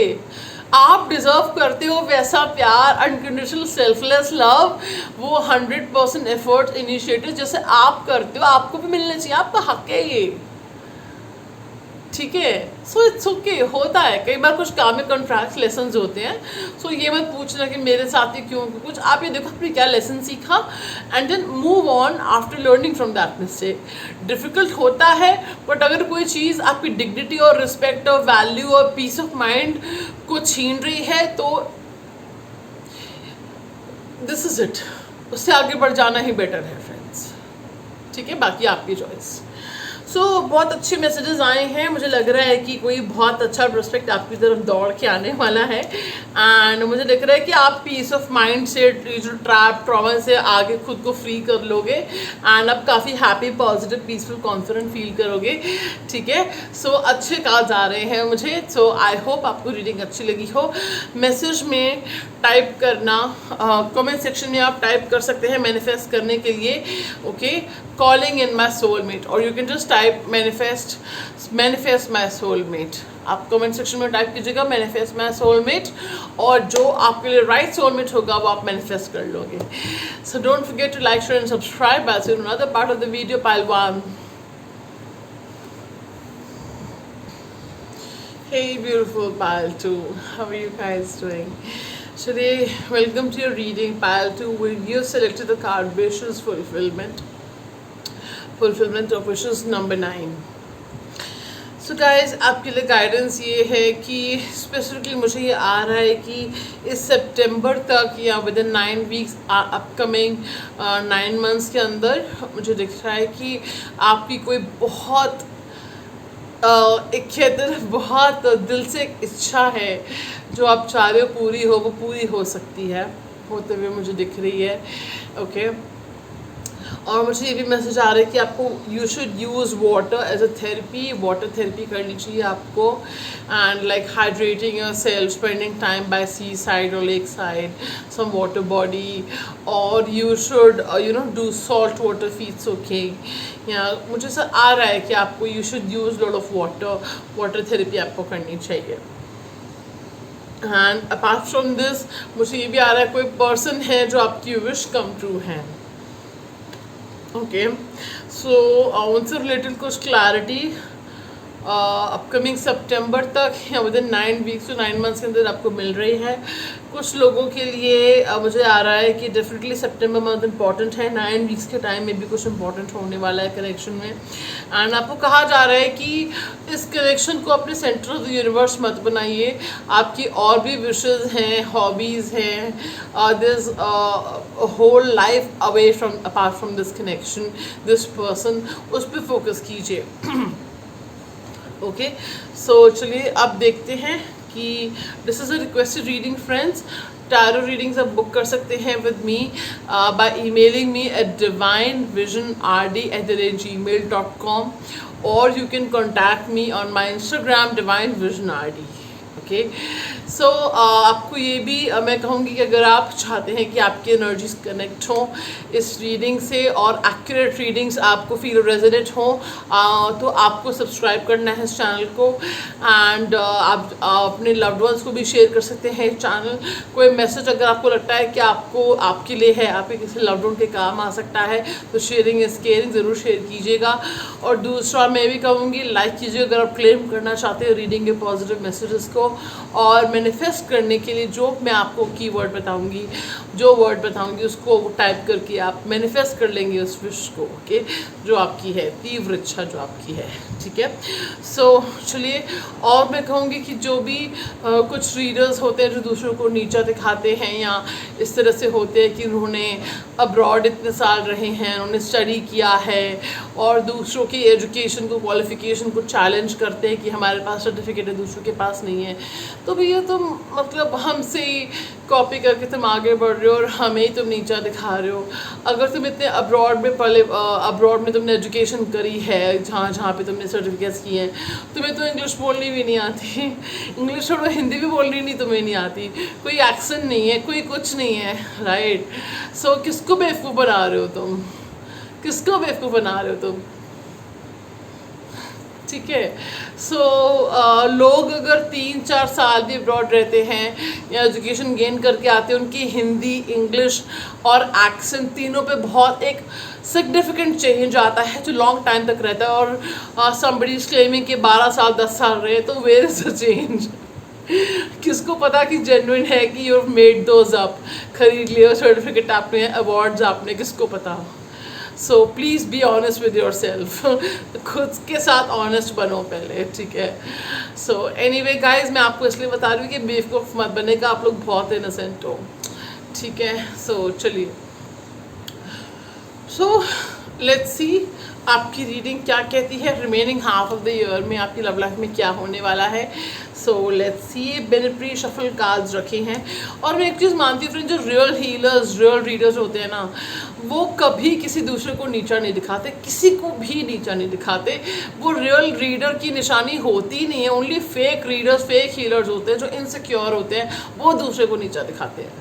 आप डिज़र्व करते हो वैसा प्यार, अनकंडीशनल सेल्फलेस लव, वो 100% एफर्ट इनिशिएटिव जैसे आप करते हो आपको भी मिलना चाहिए, आपका हक है ये, ठीक है। सो इट्स ओके, होता है कई बार कुछ काम में कॉन्ट्रैक्ट लेसन होते हैं। सो ये मत पूछना कि मेरे साथ ही क्यों, कुछ आप ये देखो आपने क्या लेसन सीखा and then move on after learning from that mistake. Difficult होता है बट अगर कोई चीज़ आपकी डिग्निटी और रिस्पेक्ट और वैल्यू और पीस ऑफ माइंड को छीन रही है तो दिस इज़ इट, उससे आगे बढ़ जाना ही बेटर है फ्रेंड्स, ठीक है। बाकी आपकी चॉइस। सो बहुत अच्छे मैसेजेस आए हैं, मुझे लग रहा है कि कोई बहुत अच्छा प्रोस्पेक्ट आपकी तरफ दौड़ के आने वाला है एंड मुझे लग रहा है कि आप पीस ऑफ माइंड से जो ट्रैप ट्रॉमा से आगे खुद को फ्री कर लोगे एंड आप काफ़ी happy positive peaceful confident feel करोगे, ठीक है। सो अच्छे कार्ड्स आ रहे हैं मुझे। सो आई होप आपको रीडिंग अच्छी लगी हो। मैसेज में टाइप करना, कमेंट सेक्शन में आप टाइप कर सकते हैं मैनिफेस्ट करने के लिए, okay, calling in my soulmate, और you can just type manifest my soulmate. आप कमेंट सेक्शन में टाइप कीजिएगा मैनिफेस्ट माई सोलमेट, और जो आपके लिए राइट सोलमेट होगा वो आप मैनिफेस्ट कर लोगे। So don't forget to like, share and subscribe. I see you in another part of the video, pile 1. Hey beautiful pile 2, how are you guys doing? Today, welcome to your reading pile 2, where you selected the card wishes fulfillment of wishes number 9. So guys आपके लिए guidance ये है कि specifically मुझे ये आ रहा है कि इस सितंबर तक या within 9 weeks upcoming 9 months के अंदर मुझे दिख रहा है कि आपकी कोई बहुत एक कहते बहुत दिल से एक इच्छा है जो आप चाह रहे हो पूरी हो, वो पूरी हो सकती है, होते हुए मुझे दिख रही है, ओके। और मुझे ये भी मैसेज आ रहा है कि आपको you should use water as a therapy, water therapy करनी चाहिए आपको and like hydrating yourself, spending time by seaside और lakeside, some water body, और you should do salt water feeds, okay. या मुझे सर आ रहा है कि आपको you should use lot of water therapy आपको करनी चाहिए। एंड अपार्ट फ्रॉम दिस मुझे ये भी आ रहा है कोई पर्सन है जो आपकी विश कम ट्रू है, ओके। सो उनसे रिलेटेड कुछ क्लैरिटी अपकमिंग सितंबर तक या within 9 weeks to 9 months के अंदर आपको मिल रही है। कुछ लोगों के लिए मुझे आ रहा है कि डेफिनेटली सितंबर मंथ इंपॉर्टेंट है, 9 वीक्स के टाइम में भी कुछ इंपॉर्टेंट होने वाला है कनेक्शन में। एंड आपको कहा जा रहा है कि इस कनेक्शन को अपने सेंटर ऑफ द यूनिवर्स मत बनाइए, आपकी और भी विशेज़ हैं, हॉबीज़ हैं, this whole life away from apart from this connection, this person, उस पर फोकस कीजिए, ओके। सो चलिए अब देखते हैं कि this is a requested reading friends. Tarot readings आप बुक कर सकते हैं with me by emailing me at divinevisionrd@gmail.com, और you can contact me on my Instagram divinevisionrd, okay. So आपको ये भी मैं कहूँगी कि अगर आप चाहते हैं कि आपकी एनर्जीज कनेक्ट हों इस रीडिंग से और एक्यूरेट रीडिंग्स आपको फील रेजोनेट हों, तो आपको सब्सक्राइब करना है इस चैनल को एंड आप अपने लव्ड वंस को भी शेयर कर सकते हैं इस चैनल। कोई मैसेज अगर आपको लगता है कि आपको आपके लिए है, आपके किसी लव्ड वन के काम आ सकता है, तो शेयरिंग इज़ केयरिंग, ज़रूर शेयर कीजिएगा। और दूसरा मैं भी कहूँगी लाइक कीजिए अगर आप क्लेम करना चाहते हैं रीडिंग के पॉजिटिव मैसेजेस को, और मैनिफेस्ट करने के लिए जो मैं आपको कीवर्ड बताऊंगी, जो वर्ड बताऊंगी उसको टाइप करके आप मैनिफेस्ट कर लेंगे उस विश को, ओके, जो आपकी है, तीव्र इच्छा जो आपकी है, ठीक है। सो चलिए, और मैं कहूँगी कि जो भी कुछ रीडर्स होते हैं जो दूसरों को नीचा दिखाते हैं या इस तरह से होते हैं कि उन्होंने अब्रॉड इतने साल रहे हैं, उन्होंने स्टडी किया है और दूसरों की एजुकेशन को, क्वालिफिकेशन को चैलेंज करते हैं कि हमारे पास सर्टिफिकेट है दूसरों के पास नहीं है, तो भैया तुम मतलब हमसे ही कॉपी करके तुम आगे बढ़ रहे हो और हमें ही तुम नीचा दिखा रहे हो। अगर तुम इतने अब्रॉड में पढ़े, अब्रॉड में तुमने एजुकेशन करी है, जहाँ जहाँ पे तुमने सर्टिफिकेट्स किए हैं, तुम्हें तो इंग्लिश बोलनी भी नहीं आती, इंग्लिश छोड़ो हिंदी भी बोलनी नहीं तुम्हें नहीं आती, कोई एक्सेंट नहीं है, कोई कुछ नहीं है, राइट। सो किसको बेवकूफ़ बना रहे हो तुम, किसको बेवकूफ़ बना रहे हो तुम? ठीक है। सो लोग अगर 3-4 साल भी अब्रॉड रहते हैं या एजुकेशन गेन करके आते हैं, उनकी हिंदी, इंग्लिश और एक्सेंट तीनों पे बहुत एक सिग्निफिकेंट चेंज आता है जो लॉन्ग टाइम तक रहता है। और समबडी इज क्लेमिंग कि 12 साल 10 साल रहे, तो वेयर इज द चेंज? किसको पता कि जेन्युइन है कि यू मेड दोज अप, खरीद लिया सर्टिफिकेट आपने, अवार्ड्स आपने, किसको पता? So please be honest with your self, खुद के साथ ऑनेस्ट बनो पहले, ठीक है। सो एनीवे गाइज, मैं आपको इसलिए बता रही हूँ कि बेवकूफ़ मत बनेगा, आप लोग बहुत इनोसेंट हो, ठीक है। सो चलिए, सो लेट्स सी आपकी रीडिंग क्या कहती है। Remaining half of the year में आपकी लव लाइफ में क्या होने वाला है। So let's see. मैंने प्री शफल कार्ड्स रखे हैं, और मैं एक चीज़ मानती हूँ फ्रेंड, जो रियल हीलर्स, रियल रीडर्स होते हैं ना, वो कभी किसी दूसरे को नीचा नहीं दिखाते, किसी को भी नीचा नहीं दिखाते। वो रियल रीडर की निशानी होती नहीं है। Only fake readers, fake healers होते हैं जो इनसिक्योर होते हैं, वो दूसरे को नीचा दिखाते हैं,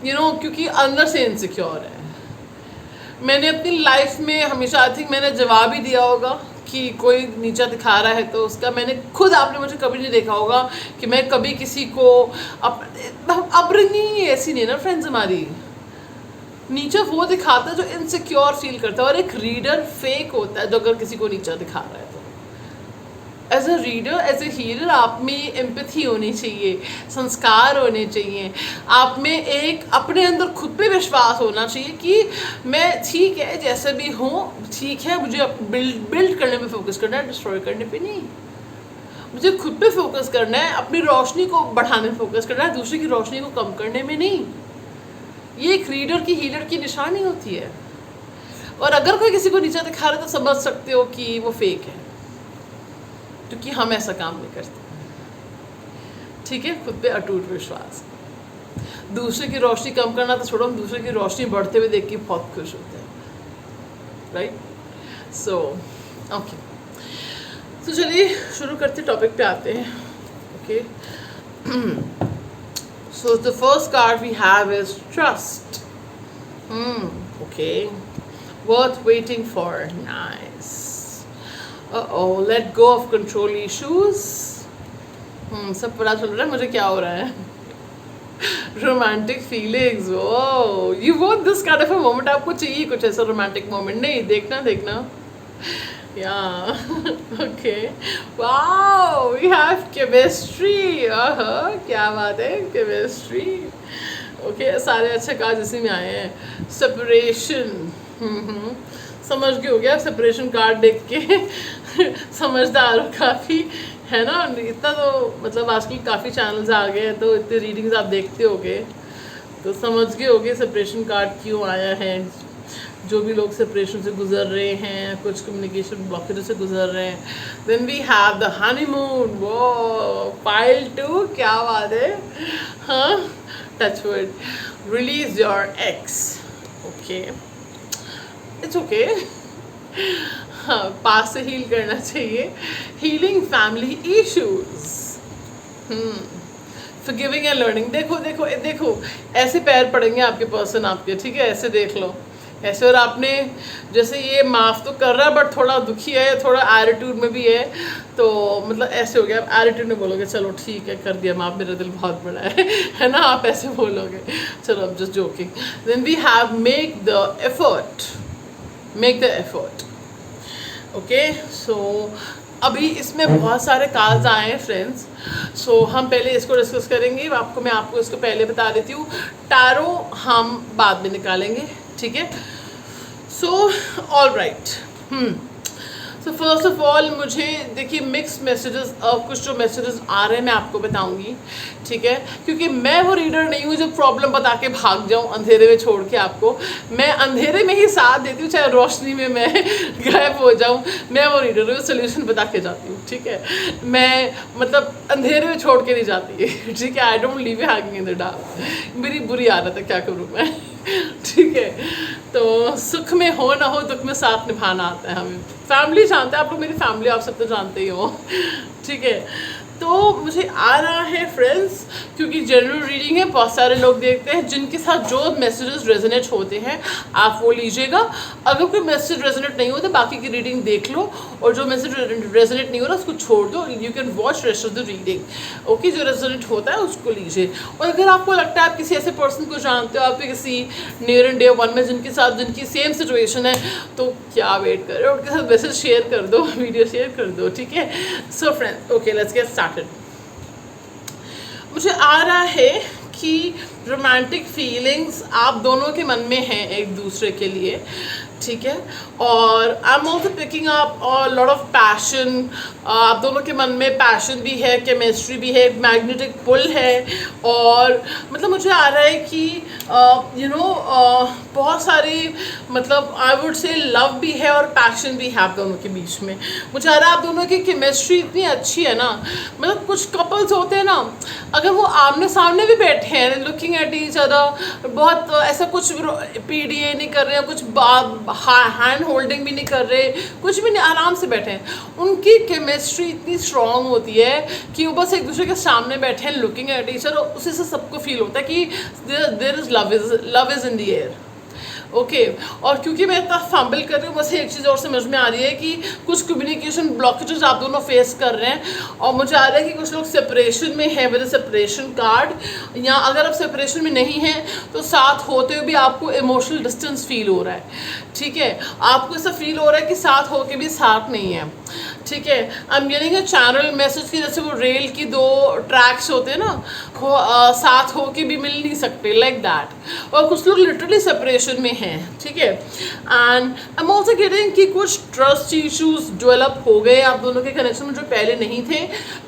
यू नो, क्योंकि अंदर से इनसिक्योर है। मैंने अपनी लाइफ में हमेशा, आई थिंक मैंने जवाब ही दिया होगा कि कोई नीचा दिखा रहा है तो उसका, मैंने खुद, आपने मुझे कभी नहीं देखा होगा कि मैं कभी किसी को अपब्रिंगिंग ऐसी नहीं है ना फ्रेंड्स हमारी, नीचा वो दिखाता है जो इनसिक्योर फील करता है। और एक रीडर फेक होता है जो अगर किसी को नीचा दिखा रहा है तो। As a reader, as a healer, आप में एम्पैथी होनी चाहिए, संस्कार होने चाहिए, आप में एक अपने अंदर खुद पे विश्वास होना चाहिए कि मैं ठीक है जैसे भी हूँ, ठीक है, मुझे बिल्ड करने पे फोकस करना है, डिस्ट्रॉय करने पे नहीं। मुझे खुद पे फोकस करना है, अपनी रोशनी को बढ़ाने में फोकस करना है, दूसरे की रोशनी को कम करने में नहीं। ये एक रीडर की, हीलर की निशानी होती है। और अगर कोई किसी को नीचा दिखा रहा है तो समझ सकते हो कि वो फेक है, क्योंकि हम ऐसा काम नहीं करते, ठीक है। खुद पे अटूट विश्वास। दूसरे की रोशनी कम करना तो छोड़ो, हम दूसरे की रोशनी बढ़ते हुए देख के बहुत खुश होते हैं, राइट। सो ओके, तो चलिए शुरू करते, टॉपिक पे आते हैं। Okay, so the first card we have is trust. Okay, worth waiting for, nice. Oh, let go of control issues. सब पता चल रहा है मुझे क्या हो रहा है। Romantic feelings, oh you want this kind of a moment, आपको चाहिए कुछ ऐसा रोमांटिक मोमेंट, नहीं देखना या okay, wow, we have chemistry, क्या बात है, केमिस्ट्री। ओके, सारे अच्छे कार्ड इसी में आए हैं। सेपरेशन, समझ गए हो गया, सेपरेशन कार्ड देख के समझदार हो काफ़ी, है ना। इतना तो मतलब आजकल काफ़ी चैनल्स आ गए हैं, तो इतने रीडिंग्स आप देखते होगे तो समझ गए होगे सेपरेशन कार्ड क्यों आया है। जो भी लोग सेपरेशन से गुजर रहे हैं, कुछ कम्युनिकेशन ब्लॉकेज से गुजर रहे हैं। Then we have the honeymoon, वो पाइल 2, क्या बात है, हाँ, touch wood. Release your ex, okay, it's okay, हाँ, पास से हील करना चाहिए। Healing family issues, forgiving and learning. देखो ऐसे पैर पड़ेंगे आपके पर्सन आपके, ठीक है, ऐसे देख लो, ऐसे। और आपने जैसे ये माफ़ तो कर रहा है बट थोड़ा दुखी है, थोड़ा एटीट्यूड में भी है, तो मतलब ऐसे हो गया। आप एटीट्यूड में बोलोगे चलो ठीक है कर दिया माफ़, मेरा दिल बहुत बड़ा है ना, आप ऐसे बोलोगे, चलो अब just joking. Then we have make the effort, okay. So अभी इसमें बहुत सारे कार्ड्स आए हैं फ्रेंड्स, सो हम पहले इसको डिस्कस करेंगे। मैं आपको इसको पहले बता देती हूँ, टैरो हम बाद में निकालेंगे, ठीक है। So all right, so first of all मुझे देखिए मिक्स मैसेजेस, कुछ जो मैसेजेस आ रहे हैं मैं आपको बताऊंगी, ठीक है, क्योंकि मैं वो रीडर नहीं हूँ जो प्रॉब्लम बता के भाग जाऊँ अंधेरे में छोड़ के आपको। मैं अंधेरे में ही साथ देती हूँ, चाहे रोशनी में मैं गायब हो जाऊँ, मैं वो रीडर हूँ, सोल्यूशन बता के जाती हूँ, ठीक है। मैं मतलब अंधेरे में छोड़ के नहीं जाती, ठीक है। I don't leave you hanging in the dark, मेरी बुरी आदत है, क्या करूँ मैं, ठीक है। तो सुख में हो ना हो, दुख में साथ निभाना आता है हमें। फैमिली जानते हैं आप लोग, मेरी फैमिली आप सब तो जानते ही हो, ठीक है। तो मुझे आ रहा है फ्रेंड्स, क्योंकि जनरल रीडिंग है, बहुत सारे लोग देखते हैं जिनके साथ जो मैसेजेस रेजोनेट होते हैं आप वो लीजिएगा। अगर कोई मैसेज रेजोनेट नहीं होता बाकी की रीडिंग देख लो, और जो मैसेज रेजोनेट नहीं हो रहा उसको छोड़ दो, you can watch rest of the reading. Okay, जो रेजोनेट होता है उसको लीजिए। और अगर आपको लगता है आप किसी ऐसे पर्सन को जानते हो, आपके किसी नियर एंड डियर वन में जिनके साथ जिनकी सेम सिचुएशन है, तो क्या वेट कर रहे हो, उनके साथ मैसेज शेयर कर दो, वीडियो शेयर कर दो, ठीक है। So friends, okay let's get started. मुझे आ रहा है कि रोमांटिक फीलिंग्स आप दोनों के मन में हैं एक दूसरे के लिए, ठीक है। और आई am also picking up lot of passion, आप दोनों के मन में पैशन भी है, केमिस्ट्री भी है, मैग्नेटिक पुल है, और मतलब मुझे आ रहा है कि बहुत सारी मतलब आई वुड से लव भी है और पैशन भी है आप दोनों के बीच में। मुझे आ रहा है आप दोनों की केमिस्ट्री इतनी अच्छी है ना, मतलब कुछ कपल्स होते हैं ना, अगर वो आमने सामने भी बैठे हैं लुकिंग एट ईच अदर, बहुत ऐसा कुछ PDA नहीं कर रहे हैं, कुछ हैंड होल्डिंग भी नहीं कर रहे, कुछ भी नहीं, आराम से बैठे हैं, उनकी केमिस्ट्री इतनी स्ट्रांग होती है कि वो बस एक दूसरे के सामने बैठे हैं लुकिंग एट ईच अदर, उसी से सबको फील होता है कि there is love is in the air. Okay और क्योंकि मैं इतना फंबल कर रही हूँ, मुझे एक चीज़ और समझ में आ रही है कि कुछ कम्युनिकेशन ब्लॉकेजेस आप दोनों फेस कर रहे हैं, और मुझे आ रहा है कि कुछ लोग सेपरेशन में है विद सेपरेशन कार्ड, या अगर आप सेपरेशन में नहीं हैं तो साथ होते हुए भी आपको इमोशनल डिस्टेंस फील हो रहा है, ठीक है। आपको ऐसा फील हो रहा है कि साथ होके भी साथ नहीं है, ठीक है। आई am getting a channel message की जैसे वो रेल की दो ट्रैक्स होते हैं ना, वो साथ होके भी मिल नहीं सकते, लाइक दैट। और कुछ लोग लिटरली सेपरेशन में हैं, ठीक है। And I am also getting कि कुछ ट्रस्ट इश्यूज डेवलप हो गए आप दोनों के कनेक्शन में जो पहले नहीं थे,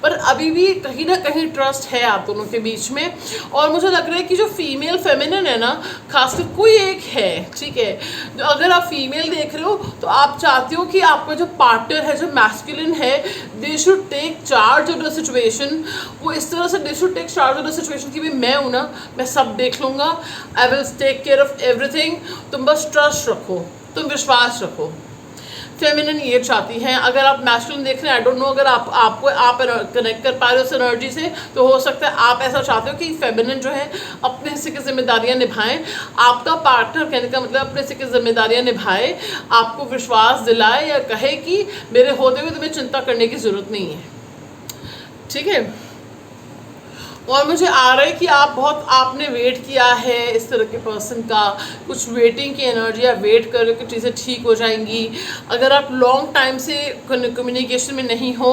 पर अभी भी कहीं ना कहीं ट्रस्ट है आप दोनों के बीच में। और मुझे लग रहा है कि जो फीमेल फेमिनिन है ना, खासकर कोई एक है, ठीक है, जो अगर आप फीमेल देख रहे हो तो आप चाहते हो कि आपका जो पार्टनर है, जो मैस्कुलिन है, they should take charge of the situation. वो इस तरह से they should take charge of the situation कि भाई मैं हूँ ना, मैं सब देख लूँगा, I will take care of everything, तुम बस ट्रस्ट रखो, तुम विश्वास रखो। फेमिनिन ये चाहती हैं। अगर आप मैस्कुलिन देख रहे हैं, आई डोंट नो अगर आप कनेक्ट कर पा रहे हो उस एनर्जी से, तो हो सकता है आप ऐसा चाहते हो कि फेमिनिन जो है अपने हिस्से की जिम्मेदारियां निभाएं, आपका पार्टनर कहने का मतलब अपने हिस्से की जिम्मेदारियां निभाए, आपको विश्वास दिलाए या कहे कि मेरे होते हुए तुम्हें चिंता करने की ज़रूरत नहीं है, ठीक है। और मुझे आ रहा है कि आपने वेट किया है इस तरह के पर्सन का, कुछ वेटिंग की एनर्जी, आप वेट कर रहे हो कि चीज़ें ठीक हो जाएंगी। अगर आप लॉन्ग टाइम से कम्युनिकेशन में नहीं हो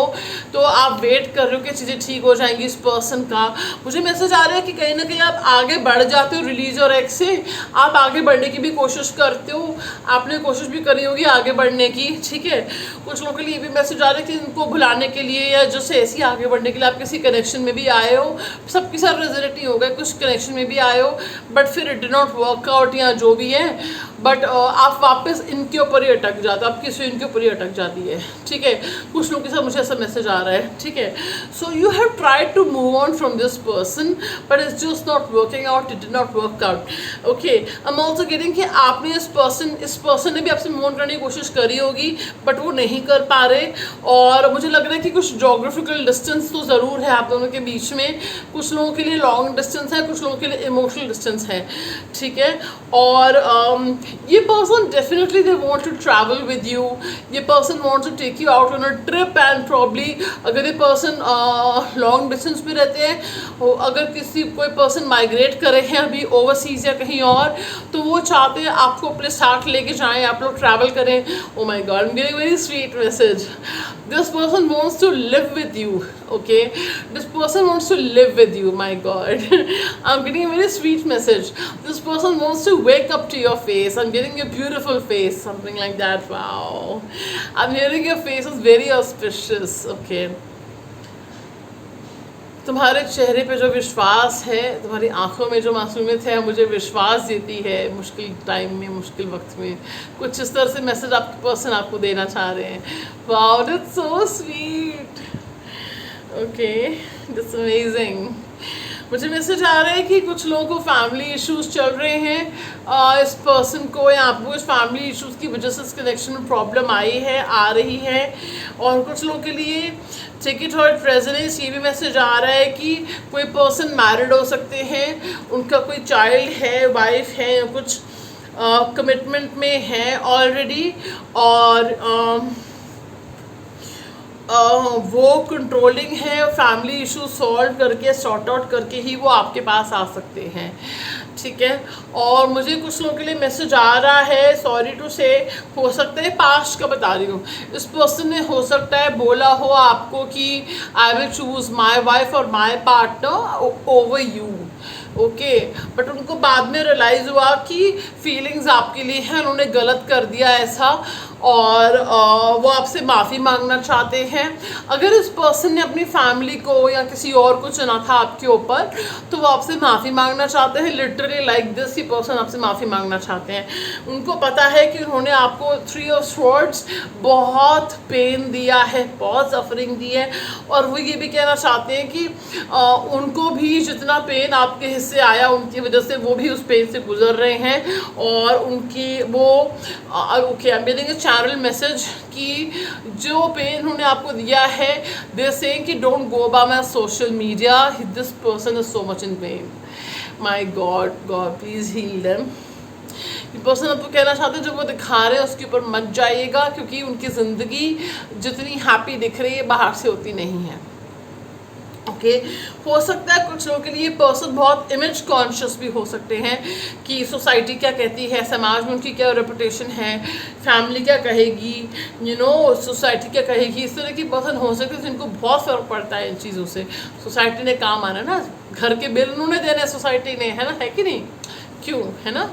तो आप वेट कर रहे हो कि चीज़ें ठीक हो जाएंगी इस पर्सन का। मुझे मैसेज आ रहा है कि कहीं ना कहीं आप आगे बढ़ जाते हो रिलीज और एक्स से, आप आगे बढ़ने की भी कोशिश करते हो, आपने कोशिश भी करी होगी आगे बढ़ने की, ठीक है। कुछ लोगों के लिए भी मैसेज आ रहा है कि इनको भुलाने के लिए या जैसे ऐसे ही आगे बढ़ने के लिए आप किसी कनेक्शन में भी आए हो, सबके साथ रेजोनेट नहीं हो गए, कुछ कनेक्शन में भी आए हो बट फिर it did not work out या जो भी है, बट आप वापस इनके ऊपर ही अटक जाते हो, आपकी सुई इनके ऊपर ही अटक जाती है, ठीक है। कुछ लोगों के साथ मुझे ऐसा मैसेज आ रहा है, ठीक है। So you have tried to move on from this person but it's just not working out, it did not work out, okay. I am also getting कि आपने इस पर्सन ने भी आपसे मूव ऑन करने की कोशिश करी होगी बट वो नहीं कर पा रहे, और मुझे लग रहा है कि कुछ जोग्राफिकल डिस्टेंस तो ज़रूर है आप दोनों के बीच में। कुछ लोगों के लिए लॉन्ग डिस्टेंस है, कुछ लोगों के लिए इमोशनल डिस्टेंस है, ठीक है। और ये person definitely they want to travel with you, ये person wants to take you out on a trip, and probably अगर ये पर्सन लॉन्ग डिस्टेंस पे रहते हैं, अगर कोई पर्सन माइग्रेट करे हैं अभी ओवरसीज या कहीं और, तो वो चाहते हैं आपको अपने साथ लेके जाएं, आप लोग ट्रैवल करें। Oh my God, I am getting very sweet message. This person wants to live with you, okay, this person wants to live with you, my god. I'm getting a very sweet message. This person wants to wake up to your face. I'm getting a beautiful face, something like that. Wow, I'm hearing your face is very auspicious, okay. तुम्हारे चेहरे पे जो विश्वास है, तुम्हारी आंखों में जो मासूमियत है, मुझे विश्वास देती है मुश्किल टाइम में, मुश्किल वक्त में। कुछ इस तरह से मैसेज आपके पर्सन आपको देना चाह रहे हैं। Wow, that's so sweet, okay, that's amazing. मुझे मैसेज आ रहा है कि कुछ लोगों को फैमिली इश्यूज चल रहे हैं, इस पर्सन को या आपको इस फैमिली इश्यूज की वजह से इस कनेक्शन में प्रॉब्लम आई है, आ रही है। और कुछ लोगों के लिए टेक इट एट रेजोनेंस ये भी मैसेज आ रहा है कि कोई पर्सन मैरिड हो सकते हैं, उनका कोई चाइल्ड है, वाइफ है, या कुछ कमिटमेंट में है ऑलरेडी, और वो कंट्रोलिंग है, फैमिली इशू सॉल्व करके सॉर्ट आउट करके ही वो आपके पास आ सकते हैं, ठीक है। और मुझे कुछ लोगों के लिए मैसेज आ रहा है, सॉरी टू से, हो सकता है पास्ट का बता रही हूँ, इस पर्सन ने हो सकता है बोला हो आपको कि I will choose my wife और my partner over you, okay, but उनको बाद में रियलाइज़ हुआ कि फीलिंग्स आपके लिए हैं, उन्होंने गलत कर दिया ऐसा, और वो आपसे माफ़ी मांगना चाहते हैं। अगर इस पर्सन ने अपनी फैमिली को या किसी और को चुना था आपके ऊपर, तो वो आपसे माफ़ी मांगना चाहते हैं, लिटरली लाइक दिस, ये पर्सन आपसे माफ़ी मांगना चाहते हैं। उनको पता है कि उन्होंने आपको 3 ऑफ स्वॉर्ड्स बहुत पेन दिया है, बहुत सफरिंग दी है, और वो ये भी कहना चाहते हैं कि उनको भी जितना पेन आपके हिस्से आया, उनकी वजह से वो भी उस पेन से गुजर रहे हैं, और उनकी वो okay, I am getting a channel message कि जो पेन उन्होंने आपको दिया है, दे सेइंग कि don't go by my social media, this person is so much in pain, my God, God please heal them. ये पर्सन आपको कहना चाहते हैं जो वो दिखा रहे हैं उसके ऊपर मत जाइएगा, क्योंकि उनकी ज़िंदगी जितनी हैप्पी दिख रही है बाहर से होती नहीं है, ओके। हो सकता है कुछ लोगों के लिए पर्सन बहुत इमेज कॉन्शियस भी हो सकते हैं कि सोसाइटी क्या कहती है, समाज में उनकी क्या रेपुटेशन है, फैमिली क्या कहेगी, यू नो सोसाइटी क्या कहेगी, इस तरह की पर्सन हो सकते हैं जिनको बहुत फ़र्क पड़ता है इन चीज़ों से। सोसाइटी ने काम आना ना, घर के बिल उन्होंने देना है सोसाइटी ने, है ना, है कि नहीं, क्यों, है ना,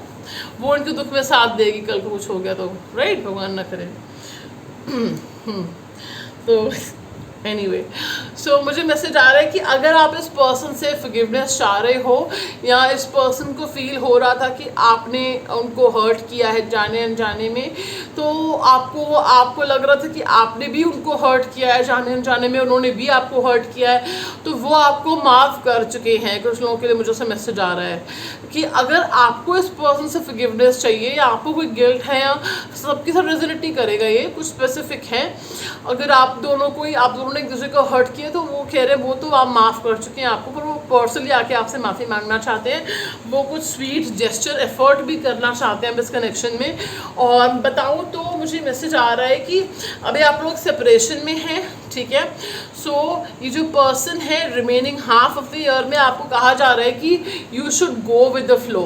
वो उनके दुख में साथ देगी कल को कुछ हो गया तो, राइट, भगवान ना करे। तो एनीवे, सो मुझे मैसेज आ रहा है कि अगर आप इस पर्सन से फॉरगिवनेस चाह रहे हो, या इस पर्सन को फील हो रहा था कि आपने उनको हर्ट किया है जाने अनजाने में, तो आपको लग रहा था कि आपने भी उनको हर्ट किया है जाने अनजाने में, उन्होंने भी आपको हर्ट किया है, तो वो आपको माफ़ कर चुके हैं। कुछ लोगों के लिए मुझे से मैसेज आ रहा है कि अगर आपको इस पर्सन से फॉरगिवनेस चाहिए, या आपको कोई गिल्ट है, या सबके साथ रेजोनेट नहीं करेगा, ये कुछ स्पेसिफिक है, अगर आप दोनों ने एक दूसरे को हर्ट किया, तो वो कह रहे हैं वो तो आप माफ़ कर चुके हैं आपको, पर वो पर्सनली आके आपसे माफ़ी मांगना चाहते हैं, वो कुछ स्वीट जेस्चर एफर्ट भी करना चाहते हैं इस कनेक्शन में। और बताऊँ तो मुझे मैसेज आ रहा है कि अभी आप लोग सेपरेशन में हैं, ठीक है। सो ये जो पर्सन है remaining half of the year में आपको कहा जा रहा है कि you should go with the flow,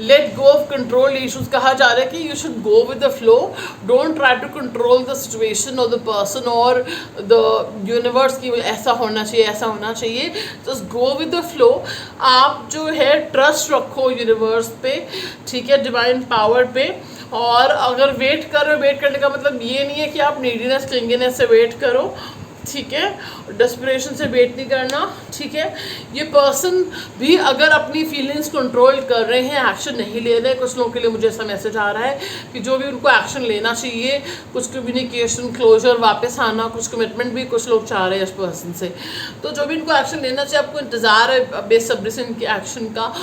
let go of control issues, कहा जा रहा है कि you should go with the flow, don't try to control the situation और द पर्सन और द यूनिवर्स की ऐसा होना चाहिए, ऐसा होना चाहिए, just go with the flow. आप जो है ट्रस्ट रखो यूनिवर्स पे, ठीक है, डिवाइन पावर पे। और अगर वेट कर रहे हो, वेट करने का मतलब ये नहीं है कि आप नीडीनेस क्लिंगीनेस से वेट करो, ठीक है, डेस्परेशन से वेट नहीं करना, ठीक है। ये पर्सन भी अगर अपनी फीलिंग्स कंट्रोल कर रहे हैं, एक्शन नहीं ले रहे, कुछ लोगों के लिए मुझे ऐसा मैसेज आ रहा है कि जो भी उनको एक्शन लेना चाहिए, कुछ कम्युनिकेशन क्लोजर वापस आना, कुछ कमिटमेंट भी कुछ लोग चाह रहे हैं इस पर्सन से, तो जो भी इनको एक्शन लेना चाहिए, आपको इंतज़ार है बेसब्री से इनके एक्शन का।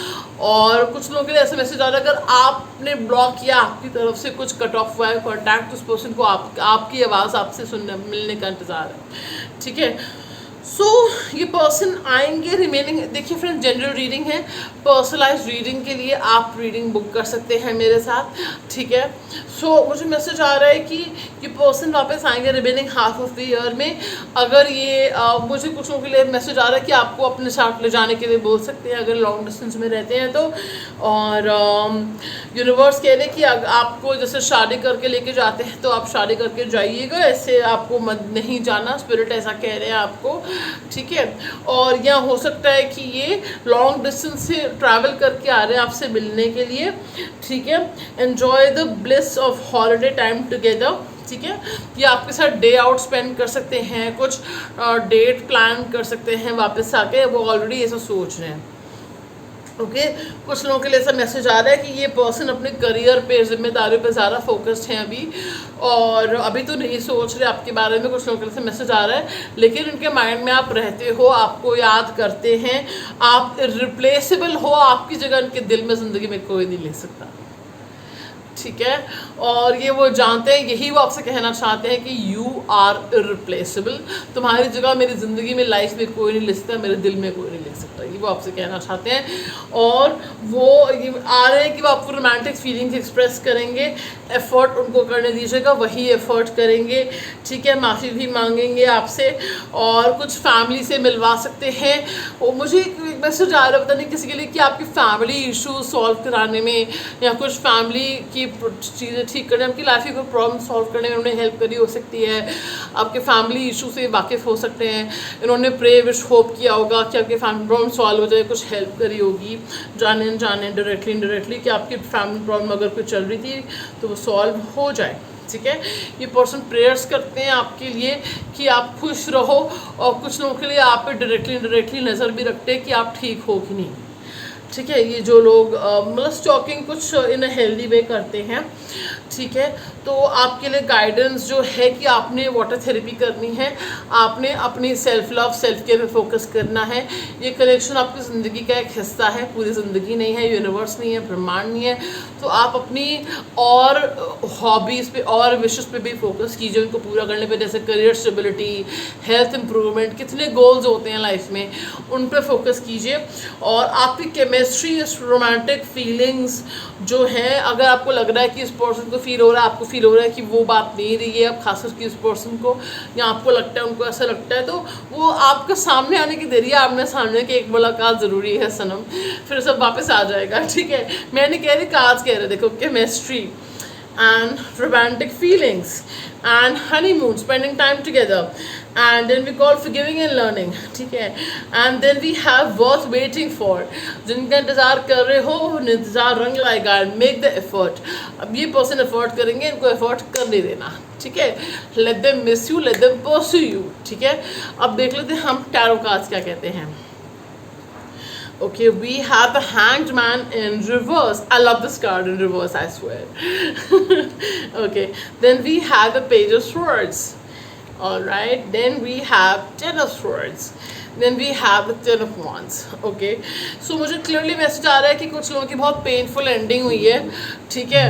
और कुछ लोगों के लिए ऐसा मैसेज आ रहा है अगर आपने ब्लॉक किया, आपकी तरफ से कुछ कट ऑफ हुआ है कॉन्टैक्ट, उस पर्सन को आपकी आवाज़ आपसे सुनने मिलने का इंतज़ार है, ठीक है। सो ये पर्सन आएंगे रिमेनिंग। देखिए फ्रेंड, जनरल रीडिंग है, पर्सनलाइज रीडिंग के लिए आप रीडिंग बुक कर सकते हैं मेरे साथ, ठीक है। सो मुझे मैसेज आ रहा है कि ये पर्सन वापस आएंगे remaining half of the year में। अगर ये मुझे कुछ लोगों के लिए मैसेज आ रहा है कि आपको अपने साथ ले जाने के लिए बोल सकते हैं अगर लॉन्ग डिस्टेंस में रहते हैं तो। और यूनिवर्स कह रहे हैं कि आपको जैसे शादी करके लेके जाते हैं तो आप शादी करके जाइएगा, ऐसे आपको मत नहीं जाना, स्पिरिट ऐसा कह रहे हैं आपको, ठीक है। और यहाँ हो सकता है कि ये लॉन्ग डिस्टेंस से ट्रैवल करके आ रहे हैं आपसे मिलने के लिए, ठीक है। Enjoy the bliss of holiday time together, ठीक है। ये आपके साथ डे आउट स्पेंड कर सकते हैं, कुछ डेट प्लान कर सकते हैं वापस आके, वो ऑलरेडी ऐसा सोच रहे हैं, ओके कुछ लोगों के लिए ऐसा मैसेज आ रहा है कि ये पर्सन अपने करियर पे, जिम्मेदारियों पे ज़्यादा फोकस्ड हैं अभी, और अभी तो नहीं सोच रहे आपके बारे में। कुछ लोगों के लिए मैसेज आ रहा है, लेकिन उनके माइंड में आप रहते हो, आपको याद करते हैं, आप रिप्लेसेबल हो, आपकी जगह उनके दिल में ज़िंदगी में कोई नहीं ले सकता, ठीक है। और ये वो जानते हैं, यही वो आपसे कहना चाहते हैं कि यू आर इरिप्लेसेबल, तुम्हारी जगह मेरी ज़िंदगी में, लाइफ में कोई नहीं ले सकता, मेरे दिल में कोई नहीं ले सकता, ये वो आपसे कहना चाहते हैं। और वो ये आ रहे हैं कि वो आपको रोमांटिक फीलिंग्स एक्सप्रेस करेंगे, एफ़र्ट उनको करने दीजिएगा, वही एफ़र्ट करेंगे, ठीक है। माफ़ी भी मांगेंगे आपसे, और कुछ फैमिली से मिलवा सकते हैं। और मुझे एक मैसेज आ रहा है, पता नहीं किसी के लिए, कि आपकी फैमिली इशू सॉल्व कराने में, या कुछ फैमिली की चीज़ें ठीक करने, आपकी लाइफ की कोई प्रॉब्लम सॉल्व करने में उन्हें हेल्प करी हो सकती है, आपके फैमिली इशू से वाकिफ़ हो सकते हैं, इन्होंने प्रे विश होप किया होगा कि आपकी फैमिली प्रॉब्लम सॉल्व हो जाए, कुछ हेल्प करी होगी जाने अनजाने, डायरेक्टली इनडायरेक्टली, कि आपकी फैमिली प्रॉब्लम अगर कोई चल रही थी तो वो सॉल्व हो जाए, ठीक है। ये पर्सन प्रेयर्स करते हैं आपके लिए कि आप खुश रहो, और कुछ लोगों के लिए आप पे डायरेक्टली नज़र भी रखते हैं कि आप ठीक हो कि नहीं, ठीक है। ये जो लोग मतलब स्टॉकिंग कुछ इन अ हेल्दी वे करते हैं, ठीक है। तो आपके लिए गाइडेंस जो है कि आपने वाटर थेरेपी करनी है, आपने अपनी सेल्फ लव सेल्फ केयर पे फोकस करना है। ये कनेक्शन आपकी ज़िंदगी का एक हिस्सा है, पूरी ज़िंदगी नहीं है, यूनिवर्स नहीं है, ब्रह्मांड नहीं है। तो आप अपनी और हॉबीज़ पे और विशेस पे भी फोकस कीजिए, उनको पूरा करने पे, जैसे करियर स्टेबिलिटी, हेल्थ इम्प्रूवमेंट, कितने गोल्स होते हैं लाइफ में, उन पे फोकस कीजिए। और आपकी केमिस्ट्री, रोमांटिक फीलिंग्स जो हैं, अगर आपको लग रहा है कि इस पर्सन को फील हो रहा है, आपको फील हो रहा है कि वो बात नहीं रही है अब, खास करके इस पर्सन को, या आपको लगता है उनको ऐसा लगता है, तो वो आपके सामने आने की देरी है। आपने सामने की एक मुलाकात ज़रूरी है सनम, फिर सब वापस आ जाएगा, ठीक है। मैं नहीं कह रही, काज कह रहे, देखो chemistry and romantic feelings and honeymoon, spending time together, and then we call forgiving and learning, ठीक है। and then we have worth waiting for, जिनका इंतज़ार कर रहे हो, इंतज़ार रंग लाएगा, make the effort। अब ये पर्सन एफर्ट करेंगे, इनको एफर्ट करने देना, ठीक है। let them miss you, let them pursue you, ठीक है। अब देख लेते हैं हम टैरो कार्ड्स क्या कहते हैं। Okay, we have the Hanged Man in reverse. I love this card in reverse, I swear. Okay, then we have the Page of Swords. Alright, then we have Ten of Swords. Then we have the Ten of Wands. Okay, so मुझे clearly message आ रहा है कि कुछ लोगों की बहुत painful ending हुई है, ठीक है,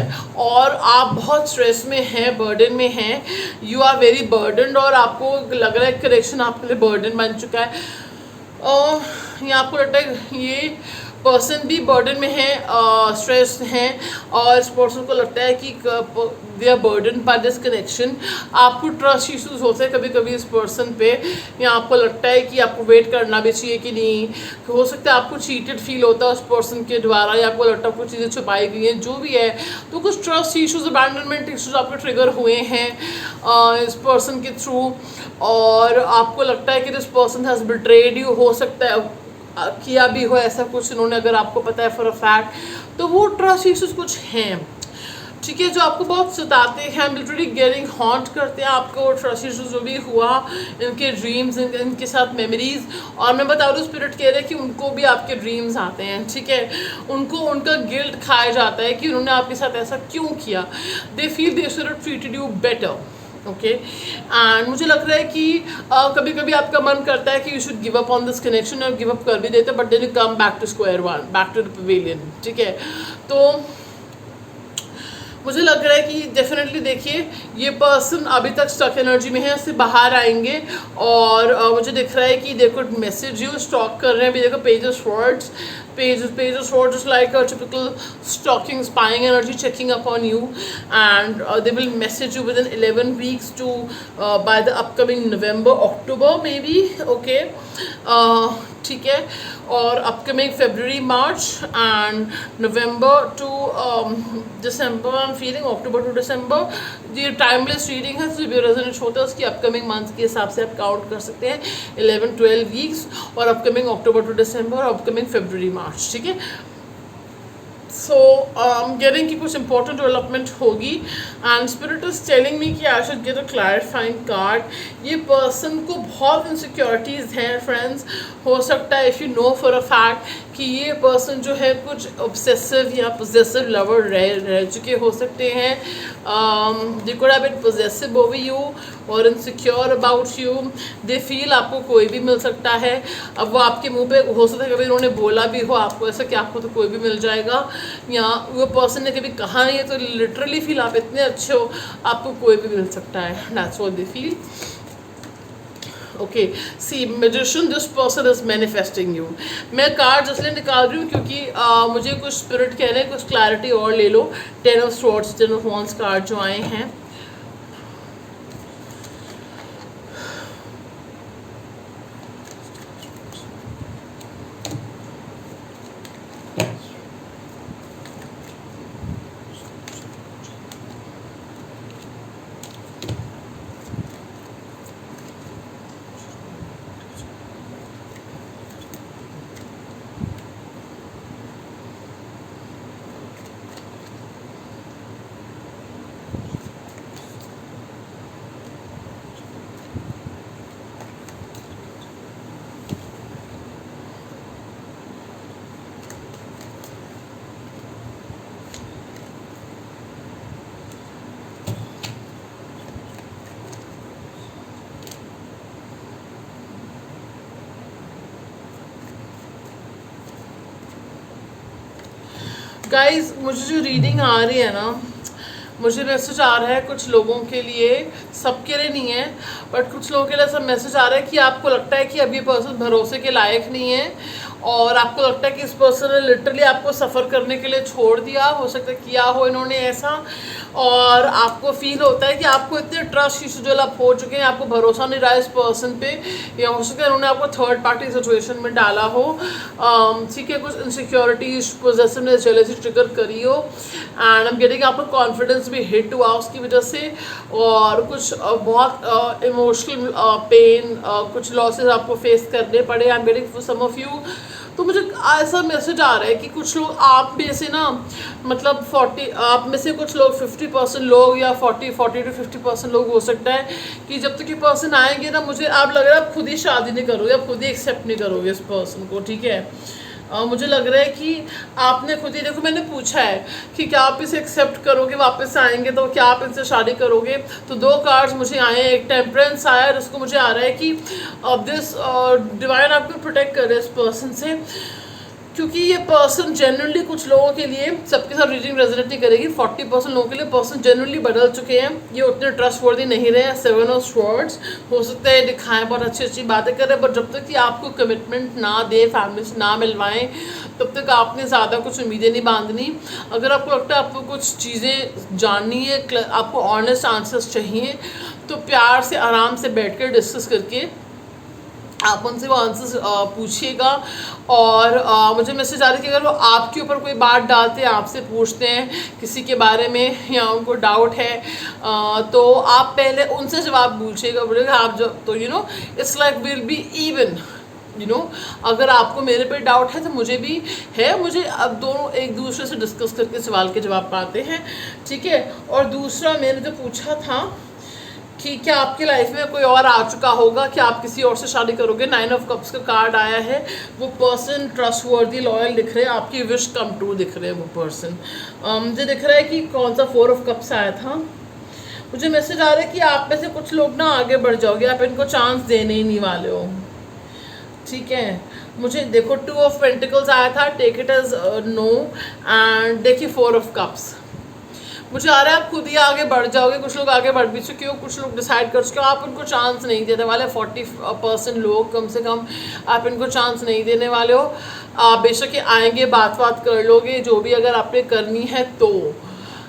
और आप बहुत स्ट्रेस में हैं, बर्डन में हैं, यू आर वेरी बर्डनड, और आपको लग रहा है करेक्शन आपके लिए बर्डन बन चुका है। ये आपको लगता है ये पर्सन भी बर्डन में है, स्ट्रेस हैं, और इस पर्सन को लगता है कि they are burden by this connection. आपको ट्रस्ट इश्यूज होते हैं कभी कभी इस पर्सन पे, या आपको लगता है कि आपको वेट करना भी चाहिए कि नहीं, हो सकता है आपको चीटेड फील होता है उस पर्सन के द्वारा, या आपको लगता है कुछ चीज़ें छुपाई गई हैं, जो भी है। तो कुछ ट्रस्ट इश्यूज, अबैंडनमेंट इश्यूज आपके ट्रिगर हुए हैं इस पर्सन के थ्रू, और आपको लगता है कि this person has betrayed you, हो सकता है किया भी हो ऐसा कुछ इन्होंने, अगर आपको पता है फॉर अ फैक्ट। तो वो ट्रस्ट इश्यूज कुछ हैं, ठीक है, जो आपको बहुत सताते हैं, लिटरली गेटिंग हॉन्ट करते हैं आपको। ट्रस्ट इश्यूज जो भी हुआ, इनके ड्रीम्स, इनके साथ मेमोरीज, और मैं बता रही हूँ स्पिरिट कह रहे हैं कि उनको भी आपके ड्रीम्स आते हैं, ठीक है। उनको उनका गिल्ट खाया जाता है कि उन्होंने आपके साथ ऐसा क्यों किया। They feel they should have treated you better, okay. And मुझे लग रहा है कि कभी कभी आपका मन करता है कि you should give up on this connection, और गिव अप कर भी देते, but then you come back to square one, back to the pavilion, ठीक है। तो मुझे लग रहा है कि डेफिनेटली देखिए ये पर्सन अभी तक स्टक एनर्जी में है, उससे बाहर आएंगे, और मुझे दिख रहा है कि देखो मैसेज यू स्टॉक कर रहे हैं अभी। देखो page of swords, page of swords is like a typical stalking, spying energy checking up on you, and they will message you within 11 weeks to by the upcoming November October maybe, okay, ठीक है। और upcoming February, March and November to December, I'm feeling October to December, ये timeless reading है, जो भी resonate होता है उसकी अपकमिंग मंथ के हिसाब से आप काउंट कर सकते हैं, 11-12 वीक्स, और अपकमिंग October to December, और अपकमिंग February, March, ठीक है। सो गेटिंग की कुछ इंपॉर्टेंट डेवलपमेंट होगी, and spirit is telling me कि I should get a clarifying card. ये पर्सन को बहुत इनसिक्योरिटीज़ हैं फ्रेंड्स, हो सकता है if you know for a fact कि ये पर्सन जो है कुछ ऑब्सेसिव या पोजेसिव लवर रह चुके हो सकते हैं। They could have been possessive over you और insecure about you. They feel आपको कोई भी मिल सकता है। अब वो आपके मुंह पे हो सकता है कभी उन्होंने बोला भी हो आपको ऐसा कि आपको तो कोई भी मिल जाएगा, या वो पर्सन ने कभी कहा नहीं है, तो लिटरली फील आप इतने अच्छे हो आपको कोई भी मिल सकता है। That's what they feel. Okay, see magician, this person is manifesting you. मैं कार्ड इसलिए निकाल रही हूँ क्योंकि मुझे कुछ स्पिरिट कह रहे हैं कुछ क्लैरिटी और ले लो। 10 of swords, 10 of wands card जो आए हैं, गाइज मुझे जो रीडिंग आ रही है ना, मुझे मैसेज आ रहा है कुछ लोगों के लिए, सबके लिए नहीं है बट कुछ लोगों के लिए सब मैसेज आ रहा है कि आपको लगता है कि अब ये पर्सन भरोसे के लायक नहीं है और आपको लगता है कि इस पर्सन ने लिटरली आपको सफ़र करने के लिए छोड़ दिया, हो सकता है किया हो इन्होंने ऐसा, और आपको फील होता है कि आपको इतने ट्रस्ट इशू जो आप हो चुके हैं, आपको भरोसा नहीं रहा इस पर्सन पे, या हो सकता है उन्होंने आपको थर्ड पार्टी सिचुएशन में डाला हो। ठीक है, कुछ इनसिक्योरिटीज, पोजेसिवनेस, जेलसी ट्रिगर करी हो, एंड I'm getting आपको कॉन्फिडेंस भी हिट हुआ उसकी वजह से, और कुछ बहुत इमोशनल पेन, कुछ लॉसेस आपको फेस करने पड़े। I'm getting for some of you। तो मुझे ऐसा मैसेज आ रहा है कि कुछ लोग आप में से ना, मतलब 40 आप में से कुछ लोग 50% लोग या 40 to 50% लोग हो सकता है कि जब तक ये पर्सन आएंगे ना, मुझे आप लग रहा है आप खुद ही शादी नहीं करोगे, आप खुद ही एक्सेप्ट नहीं करोगे इस पर्सन को। ठीक है, मुझे लग रहा है कि आपने खुद ही, देखो मैंने पूछा है कि क्या आप इसे एक्सेप्ट करोगे, वापस आएंगे तो क्या आप इनसे शादी करोगे, तो 2 कार्ड्स मुझे आए हैं। एक टेम्परेंस आया है जिसको मुझे आ रहा है कि अब दिस डिवाइन आपको प्रोटेक्ट कर रहे हैं इस पर्सन से, क्योंकि ये पर्सन जेन्युइनली कुछ लोगों के लिए, सबके साथ रीडिंग रेजोनेट नहीं करेगी, 40% लोगों के लिए पर्सन जेन्युइनली बदल चुके हैं, ये उतने ट्रस्टवर्दी नहीं रहे हैं। 7 ऑफ स्वॉर्ड्स, हो सकता है दिखाएं बहुत अच्छी अच्छी बातें करें, बट जब तक कि आपको कमिटमेंट ना दे, फैमिली से ना मिलवाएं, तब तक आपने ज़्यादा कुछ उम्मीदें नहीं बांधनी। अगर आपको लगता है आपको कुछ चीज़ें जाननी है, आपको ऑनेस्ट आंसर्स चाहिए, तो प्यार से आराम से बैठ कर डिस्कस करके आप उनसे वो आंसर्स पूछिएगा। और मुझे मैसेज आ रही है कि अगर वो आपके ऊपर कोई बात डालते हैं, आपसे पूछते हैं किसी के बारे में, या उनको डाउट है, तो आप पहले उनसे जवाब पूछिएगा, बोलेगा आप जो, तो it's like will be even, अगर आपको मेरे पे डाउट है तो मुझे भी है, मुझे अब दोनों एक दूसरे से डिस्कस करके सवाल के जवाब पाते हैं। ठीक है, और दूसरा मैंने जो पूछा था कि क्या आपकी लाइफ में कोई और आ चुका होगा, कि आप किसी और से शादी करोगे। 9 ऑफ कप्स का कार्ड आया है, वो पर्सन ट्रस्टवर्दी, लॉयल दिख रहे हैं, आपकी विश कम ट्रू दिख रहे हैं वो पर्सन। मुझे दिख रहा है कि कौन सा 4 ऑफ कप्स आया था, मुझे मैसेज आ रहा है कि आप में से कुछ लोग ना आगे बढ़ जाओगे, आप इनको चांस देने ही नहीं वाले हो। ठीक है, मुझे देखो 2 ऑफ पेंटिकल्स आया था, take it as no, and देखिए 4 ऑफ कप्स, मुझे आ रहा है आप खुद ही आगे बढ़ जाओगे। कुछ लोग आगे बढ़ भी चुके हो, कुछ लोग डिसाइड कर चुके हो, आप उनको चांस नहीं देने वाले। 40% लोग कम से कम आप इनको चांस नहीं देने वाले हो। आप बेशक ये आएंगे, बात कर लोगे, जो भी अगर आपने करनी है तो,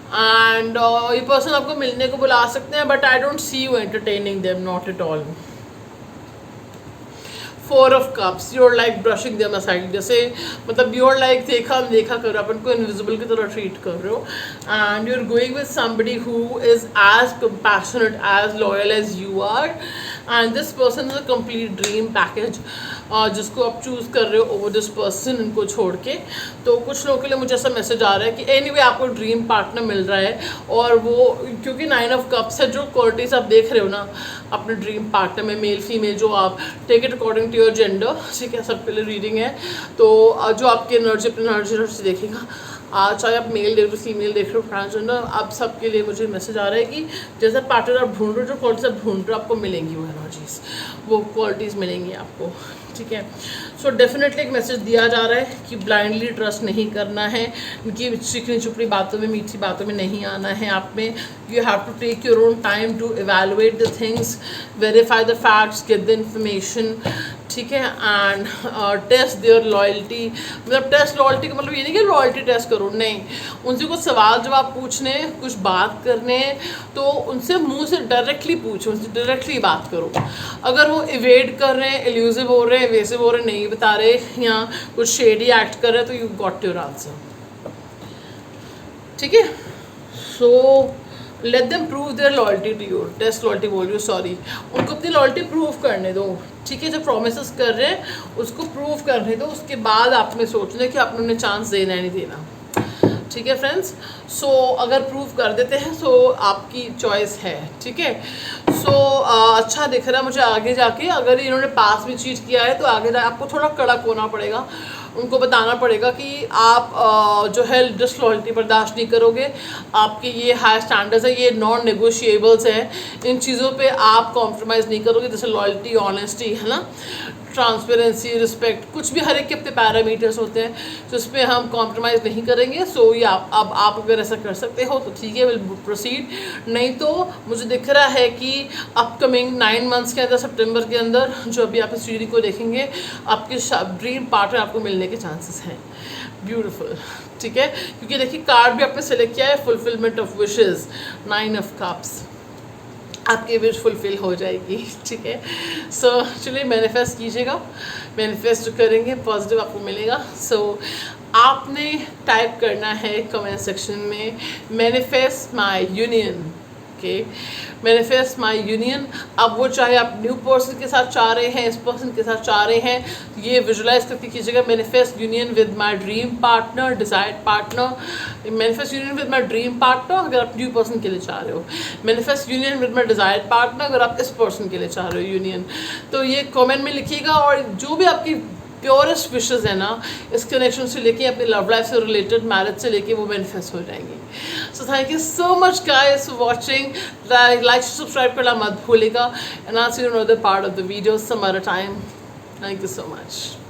एंड ये पर्सन आपको मिलने को बुला सकते हैं, but I don't see you entertaining them, not at all. 4 of cups, you're like brushing them aside, जैसे मतलब यूर लाइक देखा कर रहे हो, अपन को इनविजिबल की तरह ट्रीट कर रहे हो, and you are going with somebody who is as compassionate, as loyal as you are, and this person is a complete dream package जिसको आप चूज़ कर रहे हो ओवर दिस पर्सन, इनको छोड़ के। तो कुछ लोगों के लिए मुझे ऐसा मैसेज आ रहा है कि एनीवे आपको ड्रीम पार्टनर मिल रहा है, और वो क्योंकि 9 ऑफ कप्स है, जो क्वालिटीज़ आप देख रहे हो ना अपने ड्रीम पार्टनर में, मेल फीमेल, जो आप take it according to your gender, ठीक है, सबके लिए रीडिंग है। तो जो आपकी एनर्जी अपनी एनर्जी देखेगा, चाहे आप मेल देख रहे हो, फीमेल देख रहे हो, ट्रांसजेंडर, आप सबके लिए मुझे मैसेज आ रहा है कि जैसा पार्टनर आप ढूंढ रहे हो, जो क्वालिटीज आप ढूंढ रहे हो, आपको मिलेंगी वो एनर्जीज, वो क्वालिटीज़ मिलेंगी आपको, ठीक है। सो डेफिनेटली एक मैसेज दिया जा रहा है कि ब्लाइंडली ट्रस्ट नहीं करना है, इनकी चिकनी चुपड़ी बातों में, मीठी बातों में नहीं आना है आप में। You have to take your own time to evaluate the things, verify the facts, get the information, ठीक है, एंड टेस्ट देयर लॉयल्टी। मतलब टेस्ट लॉयल्टी का मतलब ये नहीं कि लॉयल्टी टेस्ट करो, नहीं, उनसे कुछ सवाल जवाब पूछने, कुछ बात करने, तो उनसे मुंह से डायरेक्टली पूछो, उनसे डायरेक्टली बात करो। अगर वो इवेड कर रहे हैं, एल्यूसिव हो रहे हैं, वेसिव हो रहे हैं, नहीं बता रहे, या कुछ शेडी एक्ट कर रहे हैं, तो यू गॉट योर आंसर, ठीक है। So let them prove their loyalty to you, test loyalty बोल रही हूँ, सॉरी, उनको अपनी लॉयल्टी प्रूव करने दो, ठीक है। जो प्रोमिस कर रहे हैं उसको प्रूव करने दो, उसके बाद आप में सोचना है कि आपने उन्हें चांस देना है नहीं देना, ठीक है फ्रेंड्स। सो अगर प्रूव कर देते हैं तो आपकी चॉइस है, ठीक है। सो अच्छा दिख रहा है मुझे आगे जाके, अगर इन्होंने पास में चीट किया है तो आगे आपको थोड़ा कड़क होना पड़ेगा, उनको बताना पड़ेगा कि आप जो है डिसलॉयल्टी बर्दाश्त नहीं करोगे, आपके ये हाई स्टैंडर्ड्स है, ये नॉन नेगोशिएबल्स हैं, इन चीज़ों पे आप कॉम्प्रोमाइज़ नहीं करोगे, जैसे लॉयल्टी, ऑनेस्टी, है ना, ट्रांसपेरेंसी, रिस्पेक्ट, कुछ भी हर एक के अपने पैरामीटर्स होते हैं, तो इस पर हम कॉम्प्रोमाइज़ नहीं करेंगे। सो ये अब आप अगर ऐसा कर सकते हो तो ठीक है, विल प्रोसीड, नहीं तो मुझे दिख रहा है कि अपकमिंग 9 मंथ्स के अंदर, सितंबर के अंदर, जो अभी आप इस रीडिंग को देखेंगे, आपके ड्रीम पार्टनर आपको मिलने के चांसेस हैं। ब्यूटीफुल, ठीक है, क्योंकि देखिए कार्ड भी आपने सेलेक्ट किया है, fulfilment of wishes, 9 of cups, आपकी विश फुलफिल हो जाएगी, ठीक है। सो चलिए मैनिफेस्ट कीजिएगा, मैनिफेस्ट जो करेंगे पॉजिटिव आपको मिलेगा। सो आपने टाइप करना है कमेंट सेक्शन में manifest my union, okay, manifest my union. अब वो चाहे आप न्यू पर्सन के साथ चाह रहे हैं, इस पर्सन के साथ चाह रहे हैं, ये विजुलाइज करके कीजिएगा, manifest union with my dream partner, desired partner, manifest union with my dream partner अगर आप न्यू पर्सन के लिए चाह रहे हो, manifest union with my desired partner अगर आप इस पर्सन के लिए चाह रहे हो यूनियन। तो ये कमेंट में लिखिएगा, और जो भी आपकी प्योरेस्ट विशेस है ना, इस कनेक्शन से लेके, अपनी लव लाइफ से रिलेटेड, मैरिज से लेके, वो मैनिफेस्ट हो जाएंगी। So thank you so much guys for watching, like subscribe करना मत भूलिएगा, and I see you in another part of the video some other time. Thank you so much.